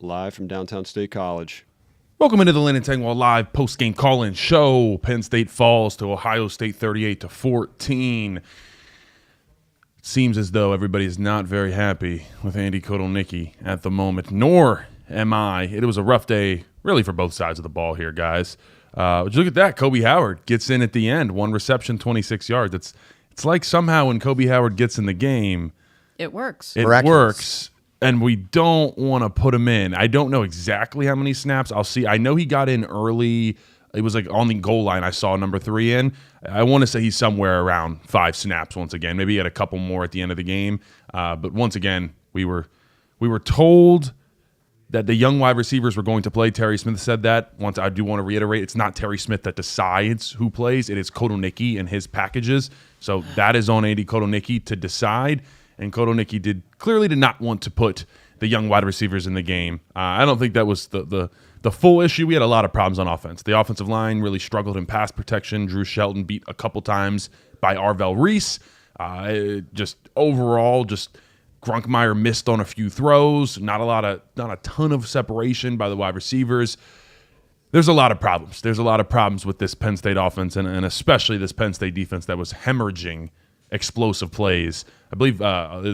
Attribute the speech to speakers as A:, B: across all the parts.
A: live from downtown State College.
B: Welcome into the Lynn & Tengwall live post-game call-in show. Penn State falls to Ohio State 38-14. It seems as though everybody is not very happy with Andy Kotelnicki at the moment, nor am I. It was a rough day, really, for both sides of the ball here, guys. But look at that. Kobe Howard gets in at the end. 1 reception, 26 yards. It's like somehow when Kobe Howard gets in the game,
C: it works.
B: It works. And we don't want to put him in. I don't know exactly how many snaps. I'll see. I know he got in early. It was like on the goal line. I saw number 3 in. I want to say he's somewhere around 5 snaps once again. Maybe he had a couple more at the end of the game. But once again, we were told that the young wide receivers were going to play. Terry Smith said that. Once I do want to reiterate, it's not Terry Smith that decides who plays. It is Kotelnicki and his packages. So that is on Andy Kotelnicki to decide. And Kotelnicki clearly did not want to put the young wide receivers in the game. I don't think that was the full issue. We had a lot of problems on offense. The offensive line really struggled in pass protection. Drew Shelton beat a couple times by Arvell Reese. Overall, Grunkmeyer missed on a few throws. Not a ton of separation by the wide receivers. There's a lot of problems. There's a lot of problems with this Penn State offense and especially this Penn State defense that was hemorrhaging explosive plays. I believe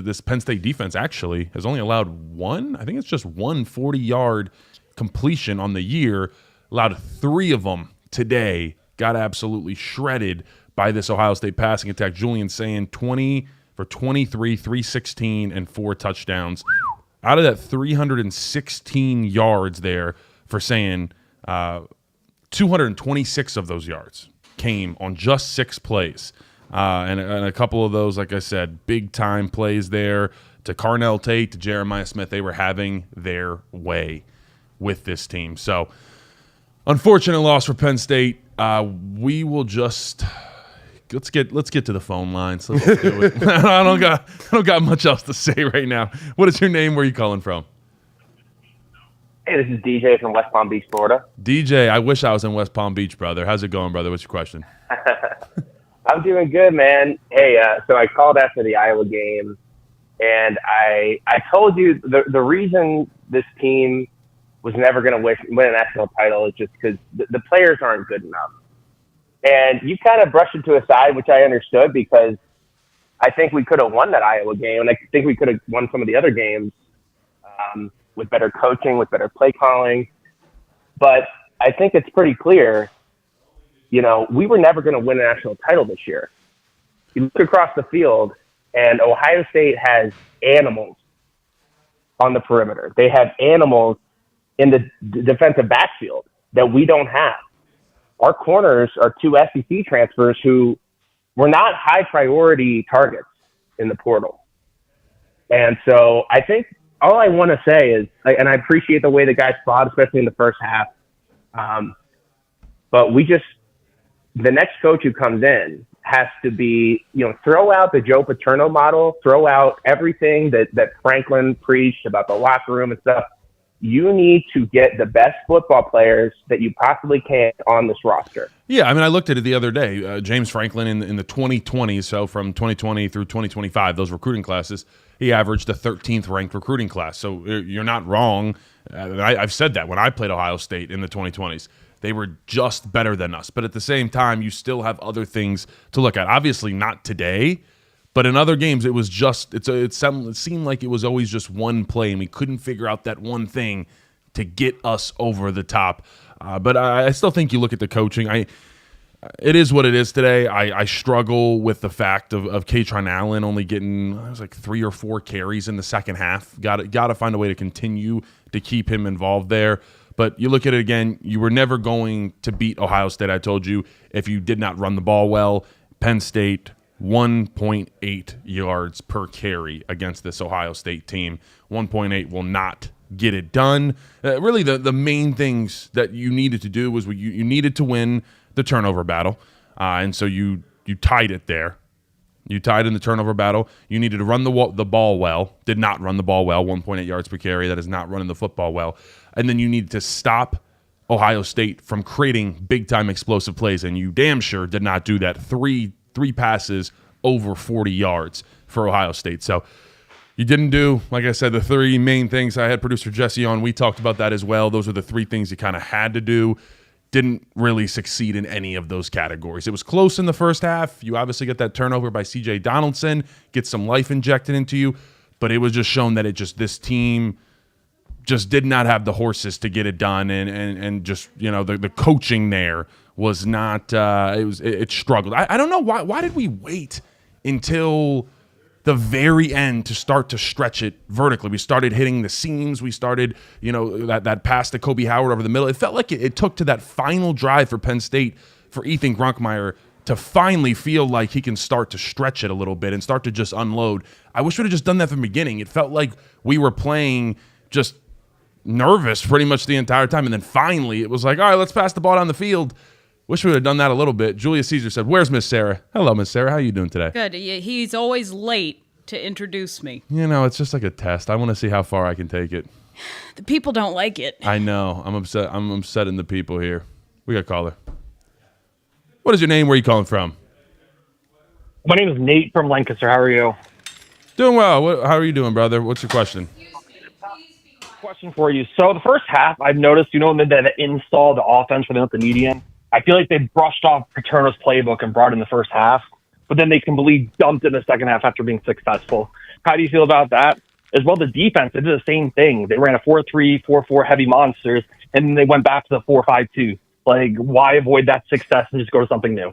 B: this Penn State defense actually has only allowed one 40-yard completion on the year, allowed 3 of them today, got absolutely shredded by this Ohio State passing attack. Julian saying 20 for 23, 316, and 4 touchdowns. Out of that 316 yards there for saying 226 of those yards came on just 6 plays. And a couple of those, like I said, big-time plays there to Carnell Tate, to Jeremiah Smith. They were having their way with this team. So, unfortunate loss for Penn State. We will just let's get to the phone lines. Let's do it. I don't got much else to say right now. What is your name? Where are you calling from?
D: Hey, this is DJ from West Palm Beach, Florida.
B: DJ, I wish I was in West Palm Beach, brother. How's it going, brother? What's your question?
D: I'm doing good, man. Hey, so I called after the Iowa game, and I told you the reason this team was never going to win a national title is just because the players aren't good enough. And you kind of brushed it to a side, which I understood because I think we could have won that Iowa game, and I think we could have won some of the other games with better coaching, with better play calling. But I think it's pretty clear, we were never going to win a national title this year. You look across the field, and Ohio State has animals on the perimeter. They have animals in the defensive backfield that we don't have. Our corners are 2 SEC transfers who were not high-priority targets in the portal. And so I think all I want to say is, and I appreciate the way the guys fought, especially in the first half, but the next coach who comes in has to be, throw out the Joe Paterno model, throw out everything that Franklin preached about the locker room and stuff. You need to get the best football players that you possibly can on this roster.
B: Yeah, I mean, I looked at it the other day. James Franklin in the 2020s, so from 2020 through 2025, those recruiting classes, he averaged the 13th ranked recruiting class. So you're not wrong. I've said that when I played Ohio State in the 2020s. They were just better than us. But at the same time, you still have other things to look at. Obviously not today, but in other games, it was just it seemed like it was always just one play, and we couldn't figure out that one thing to get us over the top. But I still think you look at the coaching. It is what it is today. I struggle with the fact of Katron Allen only getting 3 or 4 carries in the second half. Got to find a way to continue to keep him involved there. But you look at it again, you were never going to beat Ohio State, I told you, if you did not run the ball well. Penn State, 1.8 yards per carry against this Ohio State team. 1.8 will not get it done. Really, the main things that you needed to do was you needed to win the turnover battle. And so you tied it there. You tied in the turnover battle. You needed to run the ball well. Did not run the ball well. 1.8 yards per carry. That is not running the football well. And then you needed to stop Ohio State from creating big-time explosive plays, and you damn sure did not do that. Three passes over 40 yards for Ohio State. So You didn't do, like I said, the three main things. I had producer Jesse on. We talked about that as well. Those are the three things you kind of had to do. Didn't really succeed in any of those categories. It was close in the first half. You obviously get that turnover by C.J. Donaldson, get some life injected into you, but it was just shown that this team just did not have the horses to get it done, and just, the coaching there was not. It struggled. I don't know why did we wait until the very end to start to stretch it vertically. We started hitting the seams. We started, that pass to Kobe Howard over the middle. It felt like it took to that final drive for Penn State for Ethan Grunkemeyer to finally feel like he can start to stretch it a little bit and start to just unload. I wish we would have just done that from the beginning. It felt like we were playing just nervous pretty much the entire time. And then finally it was like, all right, let's pass the ball down the field. Wish we would have done that a little bit. Julius Caesar said, "Where's Miss Sarah?" Hello, Miss Sarah. How are you doing today?
C: Good. He's always late to introduce me.
B: It's just like a test. I want to see how far I can take it.
C: The people don't like it.
B: I know. I'm upset. I'm upsetting the people here. We got a caller. What is your name? Where are you calling from?
E: My name is Nate from Lancaster. How are you?
B: Doing well. How are you doing, brother? What's your question?
E: Question for you. So the first half, I've noticed, when they install the offense for the median, I feel like they brushed off Paterno's playbook and brought in the first half, but then they completely dumped it in the second half after being successful. How do you feel about that? As well, the defense, they did the same thing. They ran a 4-3, 4-4 heavy monsters, and then they went back to the 4-5-2. Like, why avoid that success and just go to something new?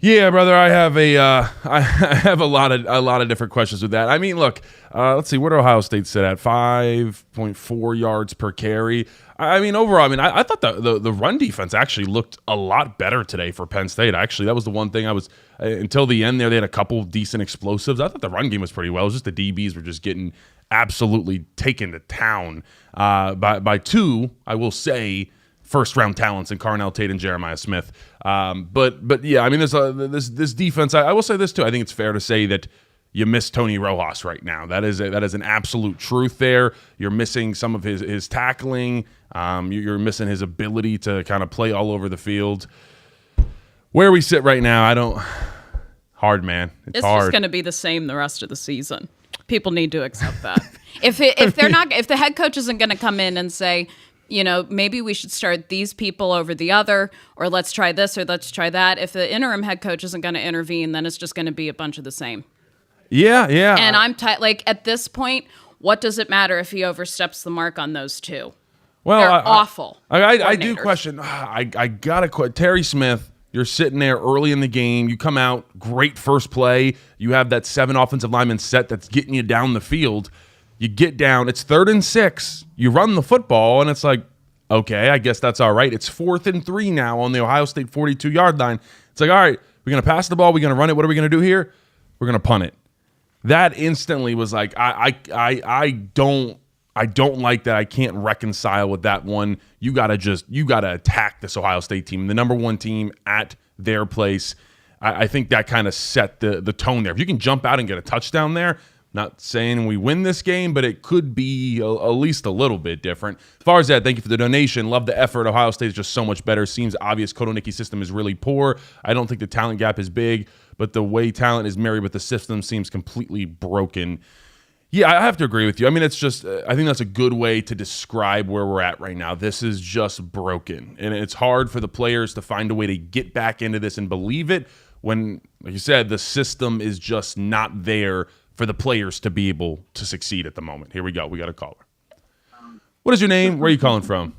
B: Yeah, brother, I have I have a lot of different questions with that. I mean, look, let's see, where did Ohio State sit at? 5.4 yards per carry. I mean, overall, I thought the run defense actually looked a lot better today for Penn State. Actually, that was the one thing I was until the end there. They had a couple decent explosives. I thought the run game was pretty well. It was just the DBs were just getting absolutely taken to town by two, I will say, first-round talents in Carnell Tate and Jeremiah Smith. But yeah, this defense, I will say this too. I think it's fair to say that you miss Tony Rojas right now. That is an absolute truth there. You're missing some of his tackling. You're missing his ability to kind of play all over the field. Where we sit right now, hard, man. It's hard.
C: Just going to be the same the rest of the season. People need to accept that. if the head coach isn't going to come in and say, maybe we should start these people over the other, or let's try this or let's try that. If the interim head coach isn't going to intervene, then it's just going to be a bunch of the same.
B: Yeah.
C: And I'm at this point, what does it matter if he oversteps the mark on those two?
B: Well,
C: they're awful.
B: I do question. I gotta quit. Terry Smith, you're sitting there early in the game. You come out, great first play. You have that 7 offensive lineman set that's getting you down the field. You get down, it's 3rd and 6. You run the football, and it's like, okay, I guess that's all right. It's 4th and 3 now on the Ohio State 42-yard line. It's like, all right, we're going to pass the ball. We're going to run it. What are we going to do here? We're going to punt it. That instantly was like, I don't like that. I can't reconcile with that one. You got to attack this Ohio State team, the number 1 team at their place. I think that kind of set the tone there. If you can jump out and get a touchdown there, not saying we win this game, but it could be at least a little bit different. As far as that, thank you for the donation. Love the effort. Ohio State is just so much better. Seems obvious Kotonicki's system is really poor. I don't think the talent gap is big, but the way talent is married with the system seems completely broken. Yeah, I have to agree with you. It's just, I think that's a good way to describe where we're at right now. This is just broken. And it's hard for the players to find a way to get back into this and believe it when, like you said, the system is just not there for the players to be able to succeed at the moment. Here we go. We got a caller. What is your name? Where are you calling from?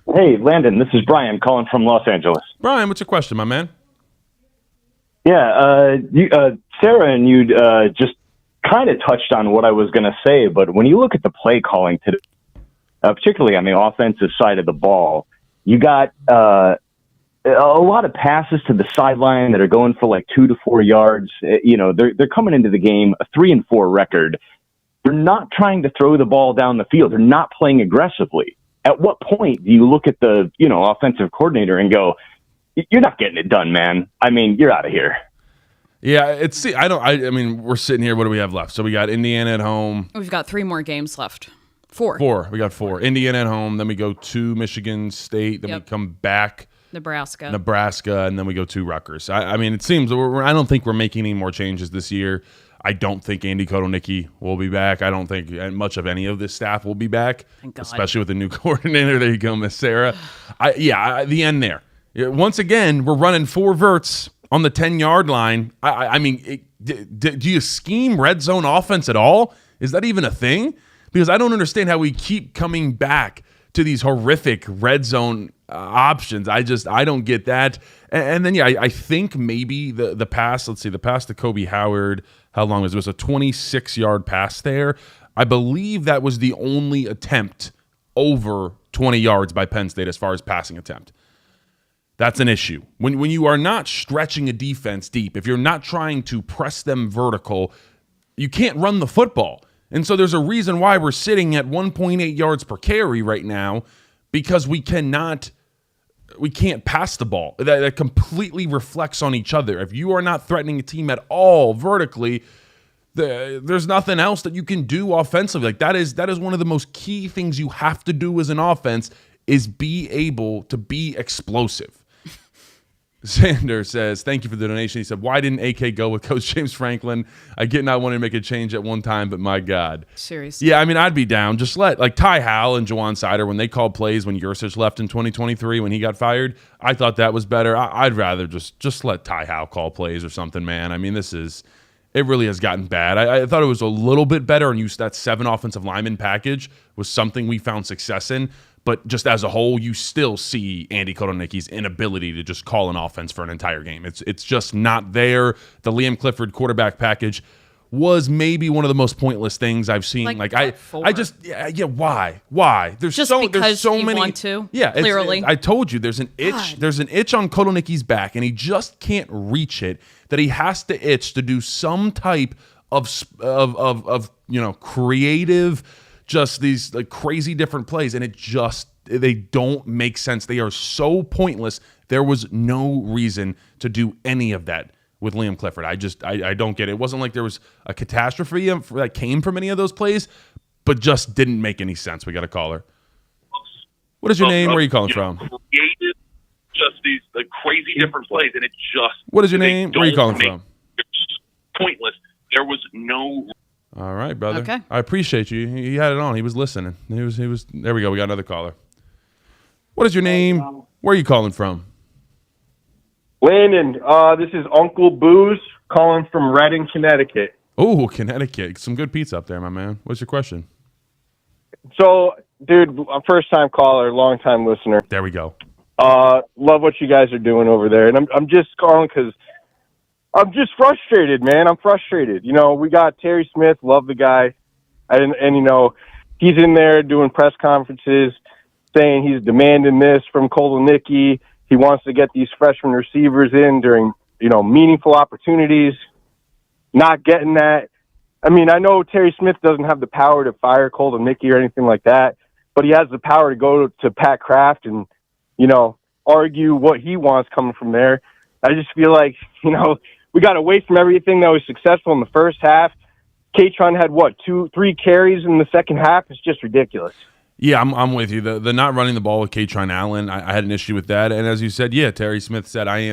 F: Hey, Landon, this is Brian calling from Los Angeles.
B: Brian, what's your question, my man?
F: Yeah, Sarah and you just kind of touched on what I was going to say, but when you look at the play calling today, particularly on the offensive side of the ball, you got a lot of passes to the sideline that are going for like 2 to 4 yards. They're coming into the game a 3-4 record. They're not trying to throw the ball down the field. They're not playing aggressively. At what point do you look at the offensive coordinator and go, "You're not getting it done, man. You're out of here."
B: Yeah, we're sitting here. What do we have left? So we got Indiana at home.
C: We've got 3 more games left. 4.
B: We got 4. Indiana at home. Then we go to Michigan State. Then we come back. Nebraska, and then we go to Rutgers. It seems I don't think we're making any more changes this year. I don't think Andy Kotelnicki will be back. I don't think much of any of this staff will be back, especially with the new coordinator. There you go, Miss Sarah. The end there. Once again, we're running 4 verts on the 10-yard line. I mean, do you scheme red zone offense at all? Is that even a thing? Because I don't understand how we keep coming back to these horrific red zone options. I don't get that. And then, I think maybe the pass, let's see, the pass to Kobe Howard, how long was it? It was a 26-yard pass there. I believe that was the only attempt over 20 yards by Penn State as far as passing attempt. That's an issue. When you are not stretching a defense deep, if you're not trying to press them vertical, you can't run the football. And so there's a reason why we're sitting at 1.8 yards per carry right now, because we can't pass the ball. That completely reflects on each other. If you are not threatening a team at all vertically, there's nothing else that you can do offensively. Like that is one of the most key things you have to do as an offense, is be able to be explosive. Xander says, thank you for the donation. He said, why didn't AK go with Coach James Franklin? I get not wanting to make a change at one time, but my God.
C: Seriously.
B: Yeah, I mean, I'd be down. Just let, like Ty Howell and Jawan Sider, when they called plays when Yursich left in 2023 when he got fired, I thought that was better. I'd rather just let Ty Howell call plays or something, man. I mean, it really has gotten bad. I thought it was a little bit better, and that 7 offensive lineman package was something we found success in. But just as a whole, you still see Andy Kotelnicki's inability to just call an offense for an entire game. It's just not there. The Liam Clifford quarterback package was maybe one of the most pointless things I've seen. Why? There's
C: just
B: so
C: you
B: many.
C: Want to?
B: Yeah,
C: clearly.
B: I told you there's an itch.
C: God.
B: There's an itch on Kotelnicki's back, and he just can't reach it. That he has to itch to do some type of creative. Just these crazy different plays, and they don't make sense. They are so pointless. There was no reason to do any of that with Liam Clifford. I don't get it. It wasn't like there was a catastrophe that came from any of those plays, but just didn't make any sense. We got a caller. What is your name? Where are you calling from?
G: Created just these crazy different plays, and it just.
B: What is your name? Where are you calling from?
G: It's pointless. There was no.
B: All right, brother.
C: Okay.
B: I appreciate you. He had it on. He was listening. He was. There we go. We got another caller. What is your name? Where are you calling from?
H: Landon, this is Uncle Booze calling from Reading, Connecticut.
B: Oh, Connecticut. Some good pizza up there, my man. What's your question?
H: So, dude, first-time caller, long-time listener.
B: There we go.
H: Love what you guys are doing over there. And I'm just calling because I'm just frustrated, man. I'm frustrated. We got Terry Smith, love the guy. And he's in there doing press conferences saying he's demanding this from Kotelnicki. He wants to get these freshman receivers in during, meaningful opportunities. Not getting that. I mean, I know Terry Smith doesn't have the power to fire Kotelnicki or anything like that, but he has the power to go to Pat Kraft and, argue what he wants coming from there. I just feel like, we got away from everything that was successful in the first half. Katron had 2-3 carries in the second half. It's just ridiculous.
B: Yeah, I'm with you. The not running the ball with Katron Allen, I had an issue with that. And as you said, yeah, Terry Smith said, I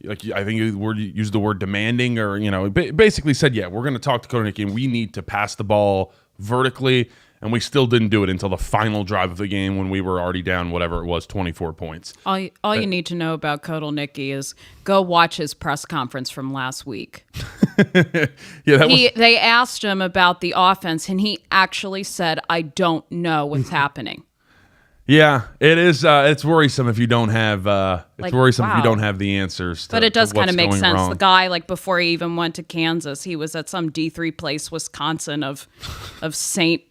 B: think you used the word demanding, or basically said, yeah, we're going to talk to Kotelnicki and we need to pass the ball vertically. And we still didn't do it until the final drive of the game when we were already down, whatever it was, 24 points.
C: All you need to know about Kotelnicki is go watch his press conference from last week. They asked him about the offense, and he actually said, I don't know what's happening.
B: Yeah, it is. It's worrisome if you don't have. If you don't have the answers.
C: But it does kind of make sense.
B: Wrong.
C: The guy, before he even went to Kansas, he was at some D3 place, Wisconsin, of St.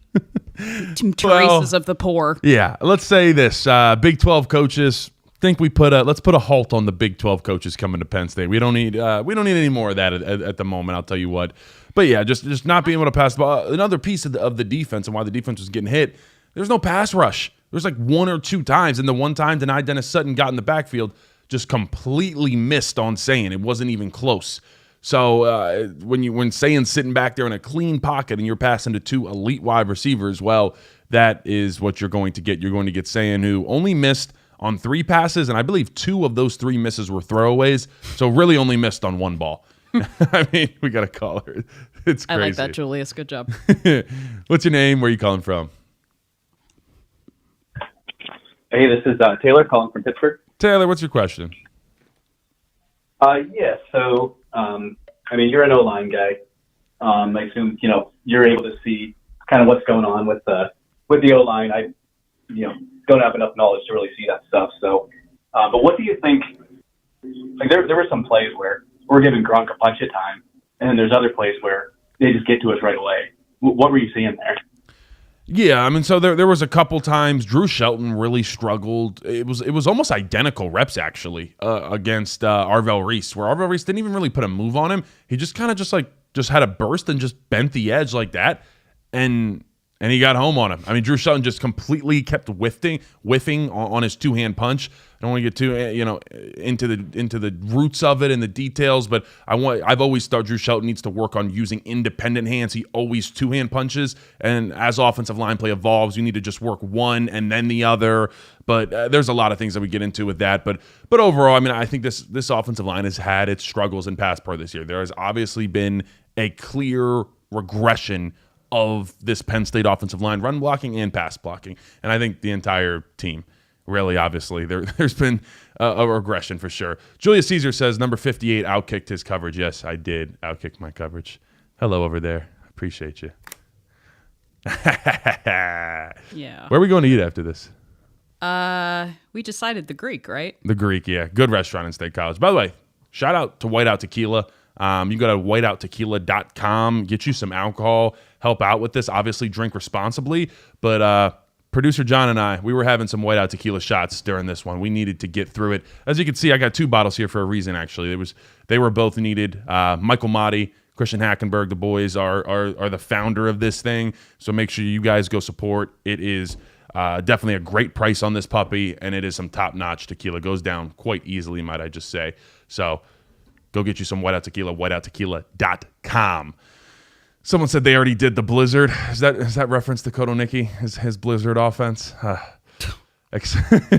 C: Teresa's of the poor.
B: Yeah, let's say this: Big 12 coaches. Think let's put a halt on the Big 12 coaches coming to Penn State. We don't need any more of that at the moment. I'll tell you what. But yeah, just not being able to pass the ball. Another piece of the defense and why the defense was getting hit. There's no pass rush. There's 1 or 2 times, and the one time Denai Dennis Sutton got in the backfield, just completely missed on Sayin. It wasn't even close. So when Sayin's sitting back there in a clean pocket and you're passing to 2 elite wide receivers, well, that is what you're going to get. You're going to get Sayin, who only missed on 3 passes, and I believe 2 of those 3 misses were throwaways, so really only missed on 1 ball. I mean, we got a caller. It's crazy.
C: I like that, Julius. Good job.
B: What's your name? Where are you calling from?
I: Hey, this is Taylor calling from Pittsburgh.
B: Taylor, what's your question?
I: Yeah, so, I mean, you're an O-line guy. I assume, you're able to see kind of what's going on with the O-line. I, don't have enough knowledge to really see that stuff. So, but what do you think? Like, there were some plays where we're giving Gronk a bunch of time, and then there's other plays where they just get to us right away. What were you seeing there?
B: Yeah, I mean, so there was a couple times Drew Shelton really struggled. It was almost identical reps actually against Arvell Reese, where Arvell Reese didn't even really put a move on him. He just kind of just had a burst and just bent the edge like that, and he got home on him. I mean, Drew Shelton just completely kept whiffing on his two-hand punch. I don't want to get too into the roots of it and the details, but I've always thought Drew Shelton needs to work on using independent hands. He always two-hand punches, and as offensive line play evolves, you need to just work one and then the other. But there's a lot of things that we get into with that. But overall, I mean, I think this offensive line has had its struggles in pass pro this year. There has obviously been a clear regression of this Penn State offensive line, run blocking and pass blocking, and I think the entire team. Really, obviously, there's been a regression for sure. Julius Caesar says number 58 outkicked his coverage. Yes, I did outkick my coverage. Hello over there. Appreciate you.
C: Yeah.
B: Where are we going to eat after this?
C: We decided the Greek, right?
B: The Greek, yeah. Good restaurant in State College. By the way, shout out to Whiteout Tequila. You can go to whiteouttequila.com, get you some alcohol, help out with this. Obviously, drink responsibly, but producer John and I, we were having some Whiteout Tequila shots during this one. We needed to get through it. As you can see, I got 2 bottles here for a reason, actually. They were both needed. Michael Motti, Christian Hackenberg, the boys are the founder of this thing, so make sure you guys go support. It is definitely a great price on this puppy, and it is some top-notch tequila. Goes down quite easily, might I just say. So go get you some Whiteout Tequila, whiteouttequila.com. Someone said they already did the Blizzard. Is that reference to Kotoniki, his Blizzard offense?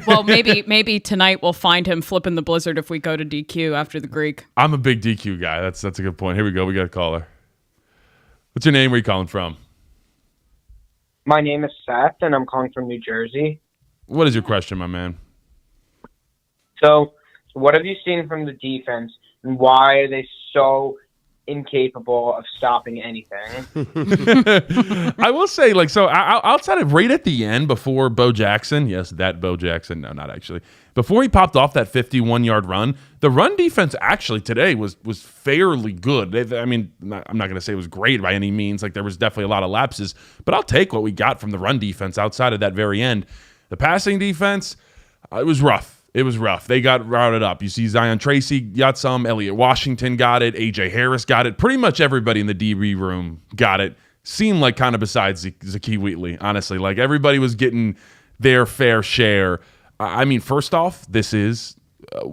C: Well, maybe tonight we'll find him flipping the Blizzard if we go to DQ after the Greek.
B: I'm a big DQ guy. That's a good point. Here we go. We got a caller. What's your name? Where are you calling from?
J: My name is Seth, and I'm calling from New Jersey.
B: What is your question, my man?
J: So, what have you seen from the defense, and why are they so incapable of stopping anything?
B: I will say, outside of right at the end before Bo Jackson, yes, that Bo Jackson, no, not actually, before he popped off that 51-yard run, the run defense actually today was fairly good. I'm not going to say it was great by any means. Like, there was definitely a lot of lapses, but I'll take what we got from the run defense outside of that very end. The passing defense, it was rough. It was rough. They got routed up. You see Zion Tracy got some. Elliott Washington got it. A.J. Harris got it. Pretty much everybody in the DB room got it. Seemed like kind of besides Zakee Wheatley, honestly. Like, everybody was getting their fair share. I mean, first off, this is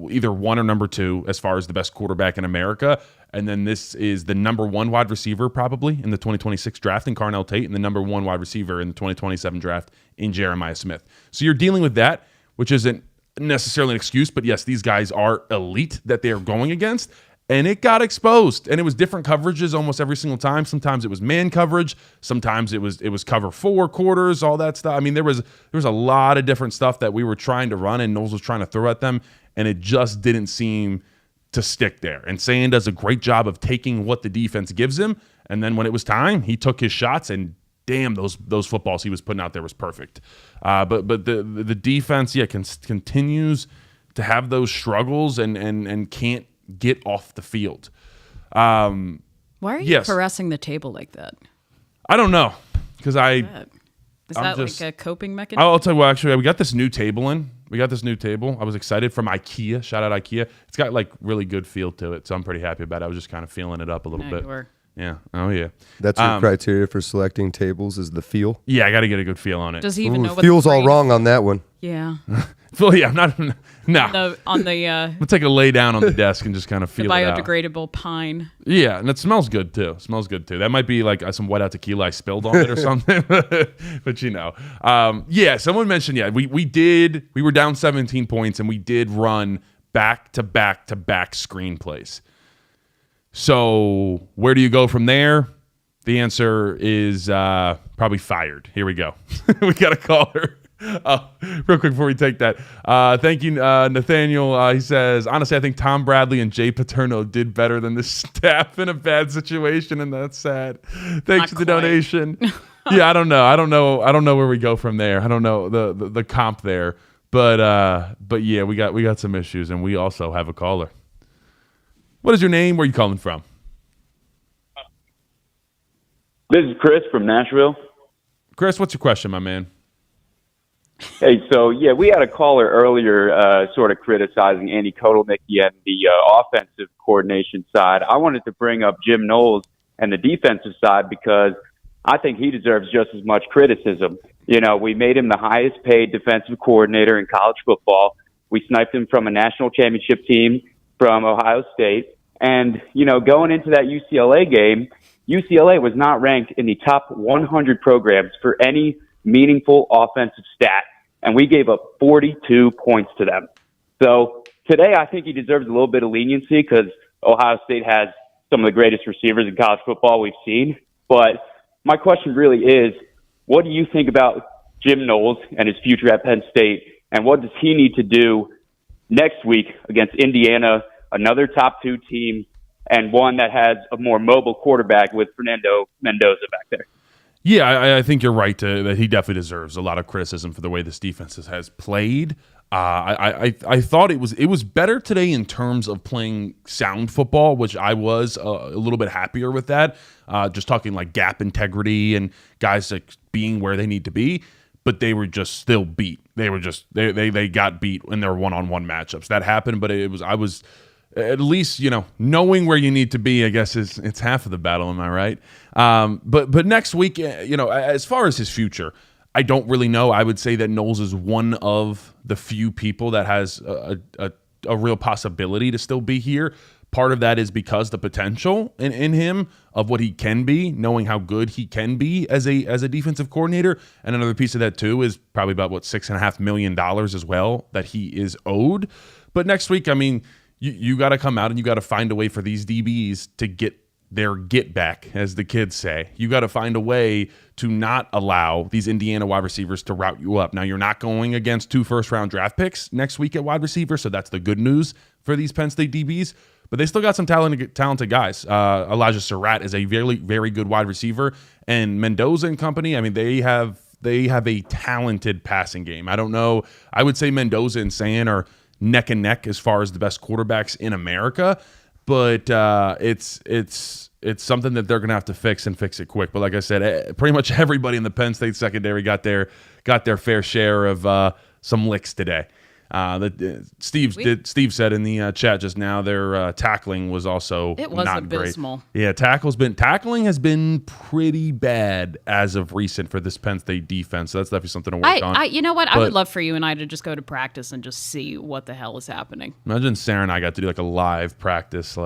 B: either 1 or number 2 as far as the best quarterback in America. And then this is the number 1 wide receiver probably in the 2026 draft in Carnell Tate, and the number 1 wide receiver in the 2027 draft in Jeremiah Smith. So you're dealing with that, which isn't necessarily an excuse, but yes, these guys are elite that they are going against, and it got exposed, and it was different coverages almost every single time. Sometimes it was man coverage, sometimes it was cover 4 quarters, all that stuff. I mean, there was a lot of different stuff that we were trying to run and Knowles was trying to throw at them, and it just didn't seem to stick there. And Sand does a great job of taking what the defense gives him, and then when it was time, he took his shots, and damn, those footballs he was putting out there was perfect. But the defense, continues to have those struggles and can't get off the field.
C: Why are you caressing the table like that?
B: I don't know, because
C: Is that like a coping mechanism?
B: I'll tell you what, actually, we got this new table in. I was excited from IKEA. Shout out IKEA. It's got like really good feel to it, so I'm pretty happy about it. I was just kind of feeling it up a little bit.
C: You were.
B: Yeah. Oh, yeah.
A: That's your criteria for selecting tables is the feel?
B: Yeah, I got to get a good feel on it.
C: Does he even know what
A: feel's all wrong on that one.
C: Yeah.
B: Well, yeah, I'm not. No.
C: On the
B: We'll take a lay down on the desk and just kind of feel
C: the
B: it out.
C: biodegradable pine.
B: Yeah, and it smells good too. That might be like some Whiteout tequila I spilled on it or something. But someone mentioned, we were down 17 points and we did run back-to-back screenplays. So where do you go from there? The answer is probably fired. Here we go. We got a caller. Real quick before we take that. Thank you, Nathaniel. He says, honestly, I think Tom Bradley and Jay Paterno did better than the staff in a bad situation, and that's sad. Thanks for the donation. Yeah, I don't know where we go from there. I don't know the comp there. But yeah, we got some issues, and we also have a caller. What is your name? Where are you calling from?
K: This is Chris from Nashville.
B: Chris, what's your question, my man?
K: Hey, so yeah, we had a caller earlier sort of criticizing Andy Kotelnicki and the offensive coordination side. I wanted to bring up Jim Knowles and the defensive side because I think he deserves just as much criticism. You know, we made him the highest paid defensive coordinator in college football. We sniped him from a national championship team from Ohio State. And, you know, going into that UCLA game, UCLA was not ranked in the top 100 programs for any meaningful offensive stat, and we gave up 42 points to them. So today I think he deserves a little bit of leniency because Ohio State has some of the greatest receivers in college football we've seen. But my question really is, what do you think about Jim Knowles and his future at Penn State, and what does he need to do next week against Indiana, another top 2 team, and one that has a more mobile quarterback with Fernando Mendoza back there?
B: Yeah, I think you're right that he definitely deserves a lot of criticism for the way this defense has played. I thought it was better today in terms of playing sound football, which I was a little bit happier with that. Just talking like gap integrity and guys like being where they need to be, but they were just still beat. They got beat in their one-on-one matchups. That happened, but I was at least, you know, knowing where you need to be, I guess it's half of the battle. Am I right? But next week, you know, as far as his future, I don't really know. I would say that Knowles is one of the few people that has a real possibility to still be here. Part of that is because the potential in him of what he can be, knowing how good he can be as a defensive coordinator. And another piece of that too is probably about $6.5 million as well that he is owed. But next week, I mean, you got to come out and you got to find a way for these DBs to get their get back, as the kids say. You got to find a way to not allow these Indiana wide receivers to route you up. Now, you're not going against 2 first-round draft picks next week at wide receiver, so that's the good news for these Penn State DBs. But they still got some talented guys. Elijah Surratt is a very, very good wide receiver, and Mendoza and company, I mean, they have a talented passing game. I don't know. I would say Mendoza and San are neck and neck as far as the best quarterbacks in America, but it's something that they're going to have to fix and fix it quick. But like I said, pretty much everybody in the Penn State secondary got their fair share of some licks today. Steve said in the chat just now their tackling was also not
C: abysmal.
B: Great. Yeah, tackling has been pretty bad as of recent for this Penn State defense. So that's definitely something to work on.
C: You know what? I would love for you and I to just go to practice and just see what the hell is happening.
B: Imagine Sarah and I got to do like a live practice.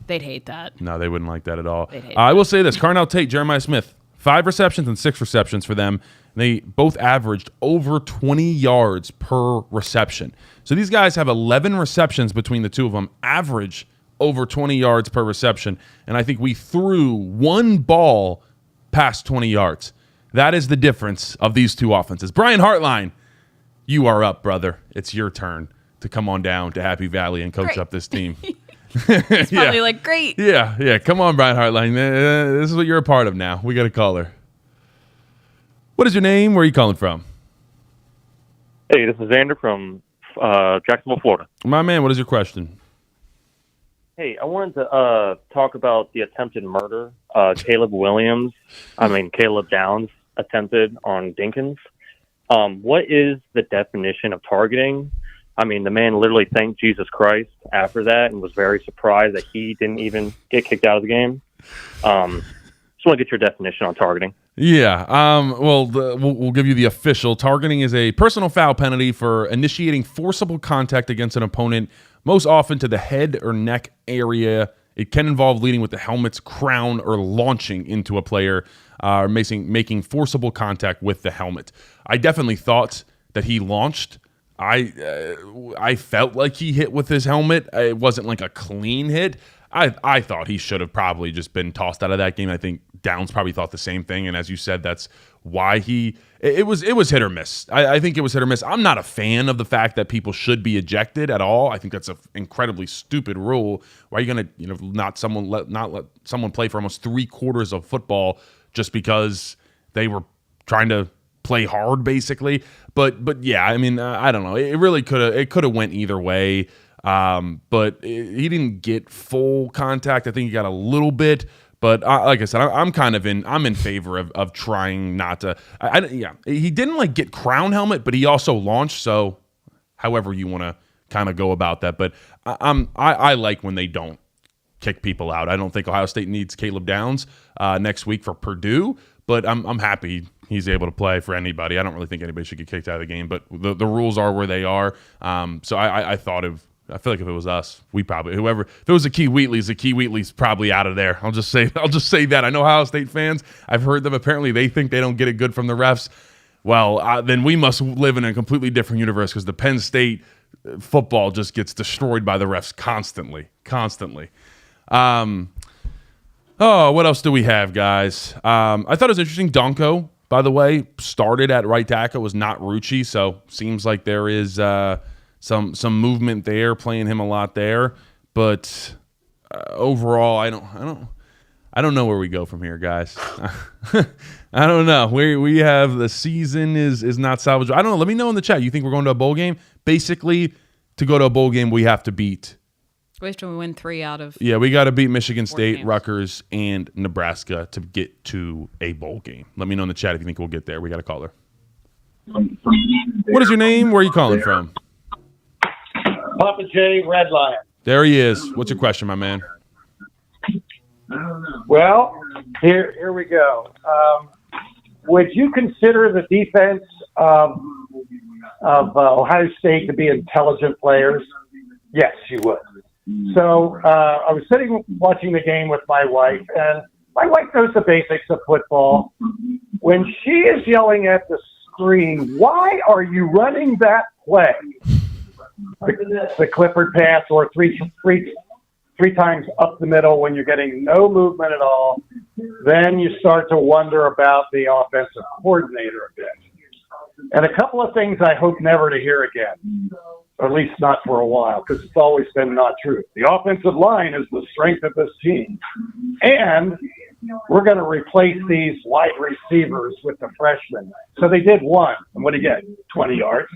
C: They'd hate that.
B: No, they wouldn't like that at all. I will say this: Carnell Tate, Jeremiah Smith, 5 receptions and 6 receptions for them. They both averaged over 20 yards per reception. So these guys have 11 receptions between the two of them, average over 20 yards per reception. And I think we threw 1 ball past 20 yards. That is the difference of these two offenses. Brian Hartline, you are up, brother. It's your turn to come on down to Happy Valley and coach up this team.
C: He's probably great.
B: Yeah. Come on, Brian Hartline. This is what you're a part of now. We got a caller. What is your name? Where are you calling from?
L: Hey, this is Xander from Jacksonville, Florida.
B: My man, what is your question?
L: Hey, I wanted to talk about the attempted murder Caleb Downs attempted on Dinkins. What is the definition of targeting? I mean, the man literally thanked Jesus Christ after that and was very surprised that he didn't even get kicked out of the game. Just want to get your definition on targeting.
B: Yeah. We'll give you the official. Targeting is a personal foul penalty for initiating forcible contact against an opponent, most often to the head or neck area. It can involve leading with the helmet's crown or launching into a player, or making forcible contact with the helmet. I definitely thought that he launched. I felt like he hit with his helmet. It wasn't like a clean hit. I thought he should have probably just been tossed out of that game. I think Downs probably thought the same thing, and as you said, that's why it was hit or miss. I think it was hit or miss. I'm not a fan of the fact that people should be ejected at all. I think that's an incredibly stupid rule. Why are you going to not let someone play for almost 3/4 of football just because they were trying to play hard, basically? But yeah, I mean, I don't know. It really could have went either way. But he didn't get full contact. I think he got a little bit. But like I said, I'm in favor of trying not to. He didn't get crown helmet, but he also launched. So, however you want to kind of go about that, but I like when they don't kick people out. I don't think Ohio State needs Caleb Downs next week for Purdue, but I'm happy he's able to play for anybody. I don't really think anybody should get kicked out of the game, but the rules are where they are. So I feel like if it was us, we probably if it was Akee Wheatley's probably out of there. I'll just say that. I know Ohio State fans. I've heard them. Apparently, they think they don't get it good from the refs. Well, then we must live in a completely different universe because the Penn State football just gets destroyed by the refs constantly. What else do we have, guys? I thought it was interesting. Donko, by the way, started at right tackle, was not Rucci, so seems like there is some movement there, playing him a lot there. But overall, I don't know where we go from here, guys. I don't know. We have the season is not salvageable. I don't know. Let me know in the chat. You think we're going to a bowl game? Basically, to go to a bowl game, we have to beat.
C: We have to win 3 out of.
B: Yeah, we got to beat Michigan State,
C: games.
B: Rutgers, and Nebraska to get to a bowl game. Let me know in the chat if you think we'll get there. We got a caller. What is your name? Where are you calling from?
M: Papa J, Red Lion.
B: There he is. What's your question, my man?
M: Well, here we go. Would you consider the defense of Ohio State to be intelligent players? Yes, you would. So I was watching the game with my wife, and my wife knows the basics of football. When she is yelling at the screen, "Why are you running that play?" The Clifford pass, or three times up the middle when you're getting no movement at all, then you start to wonder about the offensive coordinator a bit. And a couple of things I hope never to hear again, or at least not for a while, because it's always been not true. The offensive line is the strength of this team. And we're going to replace these wide receivers with the freshmen. So they did one. And what did he get? 20 yards.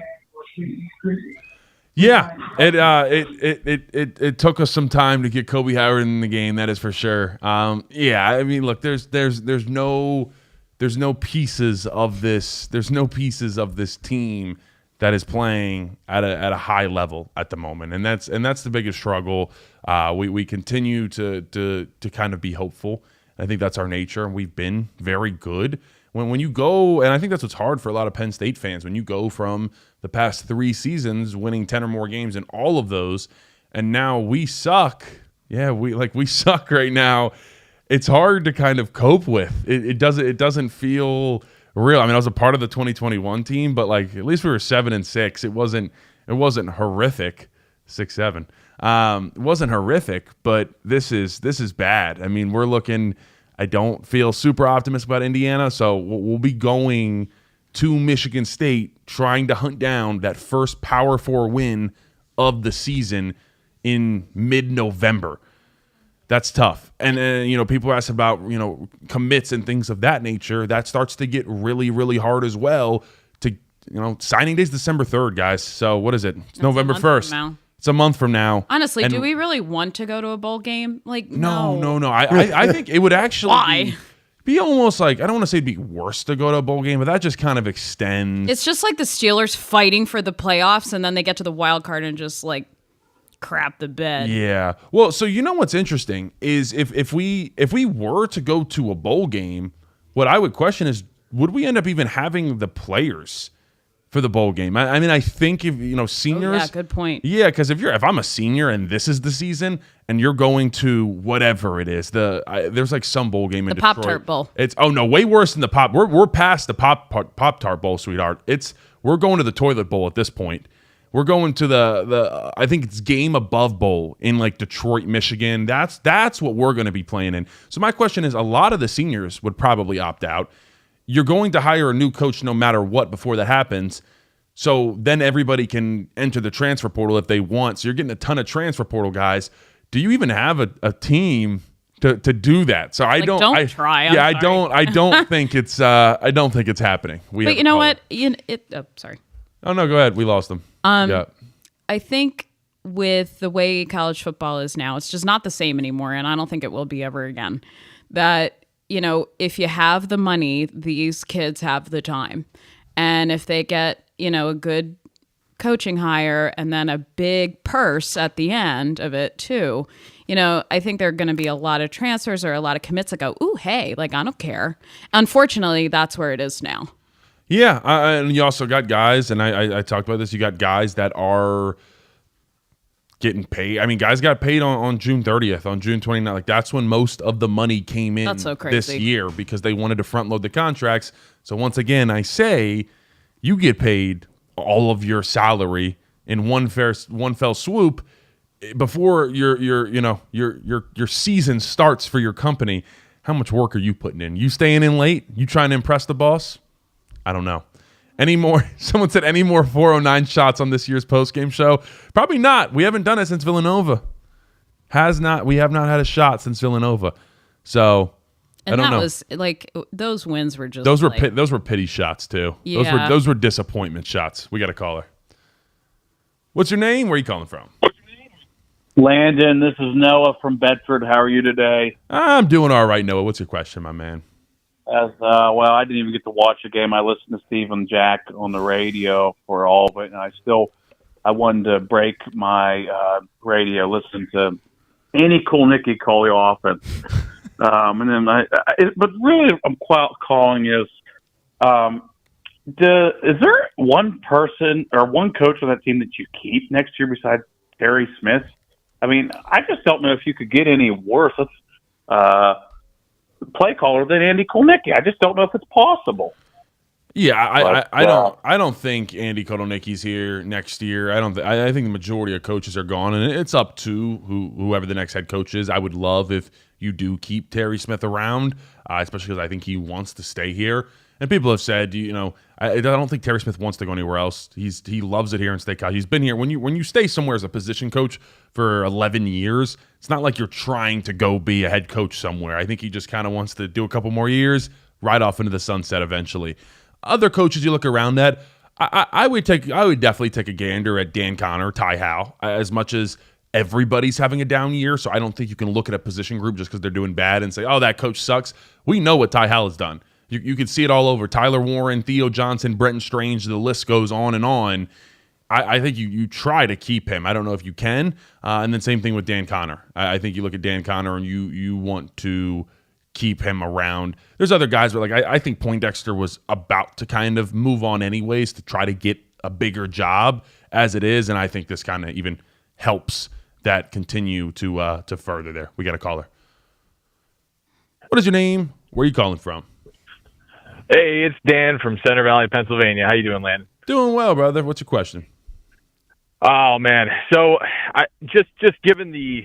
B: Yeah, it took us some time to get Kobe Howard in the game. That is for sure. Yeah, I mean, look, there's no pieces of this. There's no pieces of this team that is playing at a high level at the moment, and that's the biggest struggle. We continue to kind of be hopeful. I think that's our nature, and we've been very good. When you go, and I think that's what's hard for a lot of Penn State fans, when you go from the past 3 seasons winning 10 or more games in all of those, and now we suck. Yeah, we suck right now. It's hard to kind of cope with. It doesn't feel real. I mean, I was a part of the 2021 team, but at least we were 7-6. It wasn't horrific. 6-7. It wasn't horrific, but this is bad. I mean, we're looking. I don't feel super optimistic about Indiana, so we'll be going to Michigan State trying to hunt down that first Power 4 win of the season in mid-November. That's tough. And people ask about, commits and things of that nature. That starts to get really, really hard as well. Signing day is December 3rd, guys. So what is it? It's November 1st. It's a month from now.
C: Honestly, do we really want to go to a bowl game?
B: No. I think it would actually be almost I don't want to say it'd be worse to go to a bowl game, but that just kind of extends.
C: It's just like the Steelers fighting for the playoffs, and then they get to the wild card and just crap the bed.
B: Yeah. Well, so what's interesting is if we were to go to a bowl game, what I would question is, would we end up even having the players for the bowl game? I mean, I think if seniors.
C: Oh, yeah, good point.
B: Yeah, because if I'm a senior and this is the season and you're going to whatever it is, there's some bowl game in
C: the
B: Detroit.
C: Pop-Tart Bowl.
B: It's way worse than the Pop. We're past the Pop-Tart Bowl, sweetheart. We're going to the toilet bowl at this point. We're going to the I think it's Game Above Bowl in like Detroit, Michigan. That's what we're going to be playing in. So my question is, a lot of the seniors would probably opt out. You're going to hire a new coach no matter what before that happens. So then everybody can enter the transfer portal if they want. So you're getting a ton of transfer portal guys. Do you even have a team to do that? So I don't
C: try.
B: I don't think it's happening.
C: But you know what? Sorry.
B: Oh no, go ahead. We lost them. Yeah.
C: I think with the way college football is now, it's just not the same anymore, and I don't think it will be ever again. That, if you have the money, these kids have the time. And if they get, a good coaching hire and then a big purse at the end of it too, I think there are going to be a lot of transfers or a lot of commits that go, ooh, hey, like, I don't care. Unfortunately, that's where it is now.
B: Yeah, and you also got guys, and I talked about this, you got guys that are getting paid. I mean, guys got paid on June 30th, on June 29th. Like, that's when most of the money came in this year because they wanted to front load the contracts. So once again, I say you get paid all of your salary in one fell swoop before your season starts for your company. How much work are you putting in? You staying in late? You trying to impress the boss? I don't know. Any more? Someone said any more 409 shots on this year's postgame show? Probably not. We haven't done it since Villanova. We have not had a shot since Villanova. So I don't know.
C: Was like those wins were just
B: those were pity shots too.
C: Yeah.
B: Those were disappointment shots. We got a caller. What's your name? Where are you calling from?
N: Landon, this is Noah from Bedford. How are you today?
B: I'm doing all right, Noah. What's your question, my man?
N: Well, I didn't even get to watch the game. I listened to Steve and Jack on the radio for all of it, and I wanted to break my radio, listen to any cool Nicky call the offense. And then but really I'm calling is there one person or one coach on that team that you keep next year besides Terry Smith? I mean, I just don't know if you could get any worse play caller than Andy Kolnicki. I just don't know if it's possible.
B: Yeah, I don't think Andy Kotelnicki's here next year. I think the majority of coaches are gone, and it's up to whoever the next head coach is. I would love if you do keep Terry Smith around, especially because I think he wants to stay here. And people have said, I don't think Terry Smith wants to go anywhere else. He loves it here in State College. He's been here. When you stay somewhere as a position coach for 11 years, it's not like you're trying to go be a head coach somewhere. I think he just kind of wants to do a couple more years, ride off into the sunset eventually. Other coaches you look around at, I would definitely take a gander at Dan Connor, Ty Howe, as much as everybody's having a down year. So I don't think you can look at a position group just because they're doing bad and say, oh, that coach sucks. We know what Ty Howe has done. You can see it all over. Tyler Warren, Theo Johnson, Brenton Strange, the list goes on and on. I think you try to keep him. I don't know if you can. And then same thing with Dan Connor. I think you look at Dan Connor and you want to keep him around. There's other guys, but I think Poindexter was about to kind of move on anyways to try to get a bigger job as it is, and I think this kind of even helps that continue to further there. We got a caller. What is your name? Where are you calling from?
O: Hey, it's Dan from Center Valley, Pennsylvania. How you doing, Landon?
B: Doing well, brother. What's your question?
O: Oh man, so I just given the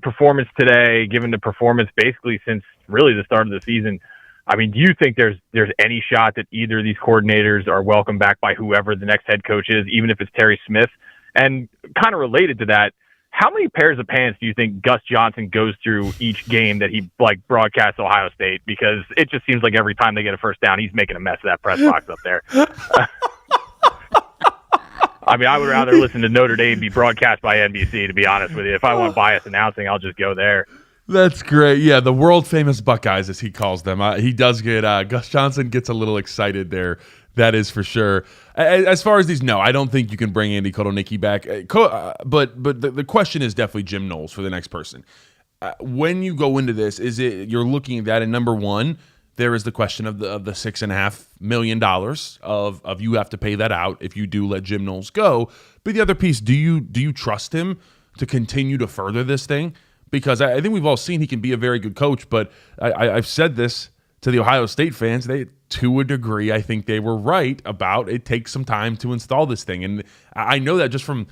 O: performance today, given the performance basically since really the start of the season, I mean, do you think there's any shot that either of these coordinators are welcomed back by whoever the next head coach is, even if it's Terry Smith? And kind of related to that, how many pairs of pants do you think Gus Johnson goes through each game that he broadcasts Ohio State? Because it just seems like every time they get a first down, he's making a mess of that press box up there. I mean, I would rather listen to Notre Dame be broadcast by NBC, to be honest with you. If I want biased announcing, I'll just go there.
B: That's great. Yeah, the world famous Buckeyes, as he calls them. He does get Gus Johnson gets a little excited there. That is for sure. As far as these, no, I don't think you can bring Andy Kotelnicki back. But the question is definitely Jim Knowles for the next person. When you go into this, you're looking at that, and number one, there is the question of the $6.5 million of you have to pay that out if you do let Jim Knowles go. But the other piece, do you trust him to continue to further this thing? Because I think we've all seen he can be a very good coach, but I've said this to the Ohio State fans, to a degree, I think they were right about it takes some time to install this thing. And I know that just from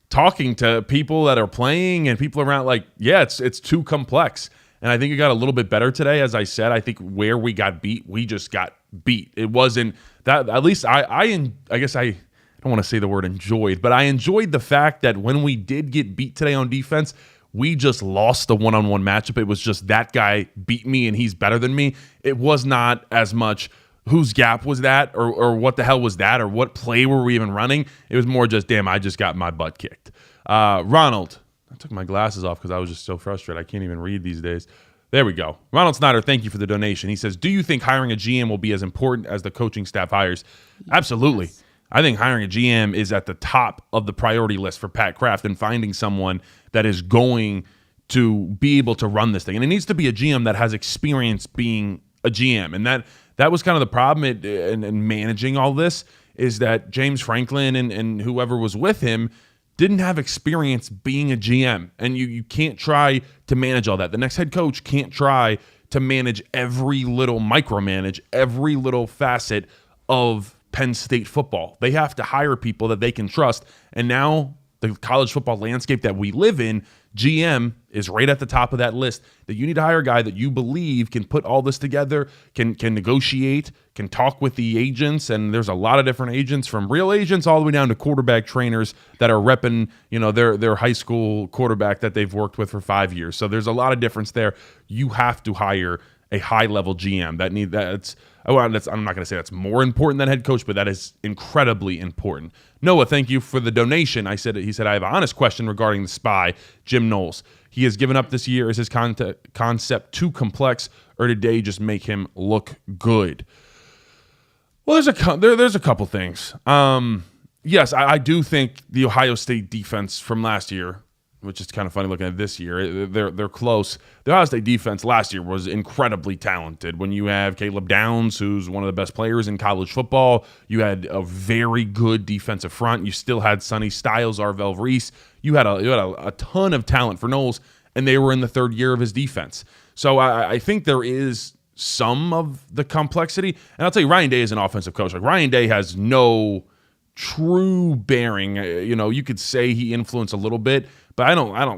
B: talking to people that are playing and people around, like, yeah, it's too complex. And I think it got a little bit better today. As I said, I think where we got beat, we just got beat. It wasn't that, at least I guess I don't want to say the word enjoyed, but I enjoyed the fact that when we did get beat today on defense, we just lost the one-on-one matchup. It was just that guy beat me and he's better than me. It was not as much whose gap was that or what the hell was that or what play were we even running. It was more just, damn, I just got my butt kicked. Ronald, I took my glasses off because I was just so frustrated. I can't even read these days. There we go. Ronald Snyder, thank you for the donation. He says, do you think hiring a GM will be as important as the coaching staff hires? Absolutely. Yes. I think hiring a GM is at the top of the priority list for Pat Kraft and finding someone that is going to be able to run this thing. And it needs to be a GM that has experience being a GM. And that was kind of the problem in managing all this, is that James Franklin and whoever was with him didn't have experience being a GM. And you can't try to manage all that. The next head coach can't try to manage micromanage every little facet of Penn State football. They have to hire people that they can trust. And now the college football landscape that we live in, GM is right at the top of that list, that you need to hire a guy that you believe can put all this together, can negotiate, can talk with the agents. And there's a lot of different agents, from real agents all the way down to quarterback trainers that are repping, their high school quarterback that they've worked with for 5 years. So there's a lot of difference there. You have to hire a high-level GM. I'm not going to say that's more important than head coach, but that is incredibly important. Noah, thank you for the donation. He said, I have an honest question regarding the spy, Jim Knowles. He has given up this year. Is his concept too complex, or did they just make him look good? Well, there's a couple things. Yes, I do think the Ohio State defense from last year, which is kind of funny looking at this year, they're close. The Ohio State defense last year was incredibly talented. When you have Caleb Downs, who's one of the best players in college football, you had a very good defensive front. You still had Sonny Styles, Arvell Reese. You had a ton of talent for Knowles, and they were in the third year of his defense. So I think there is some of the complexity. And I'll tell you, Ryan Day is an offensive coach. Like, Ryan Day has no true bearing. You could say he influenced a little bit, but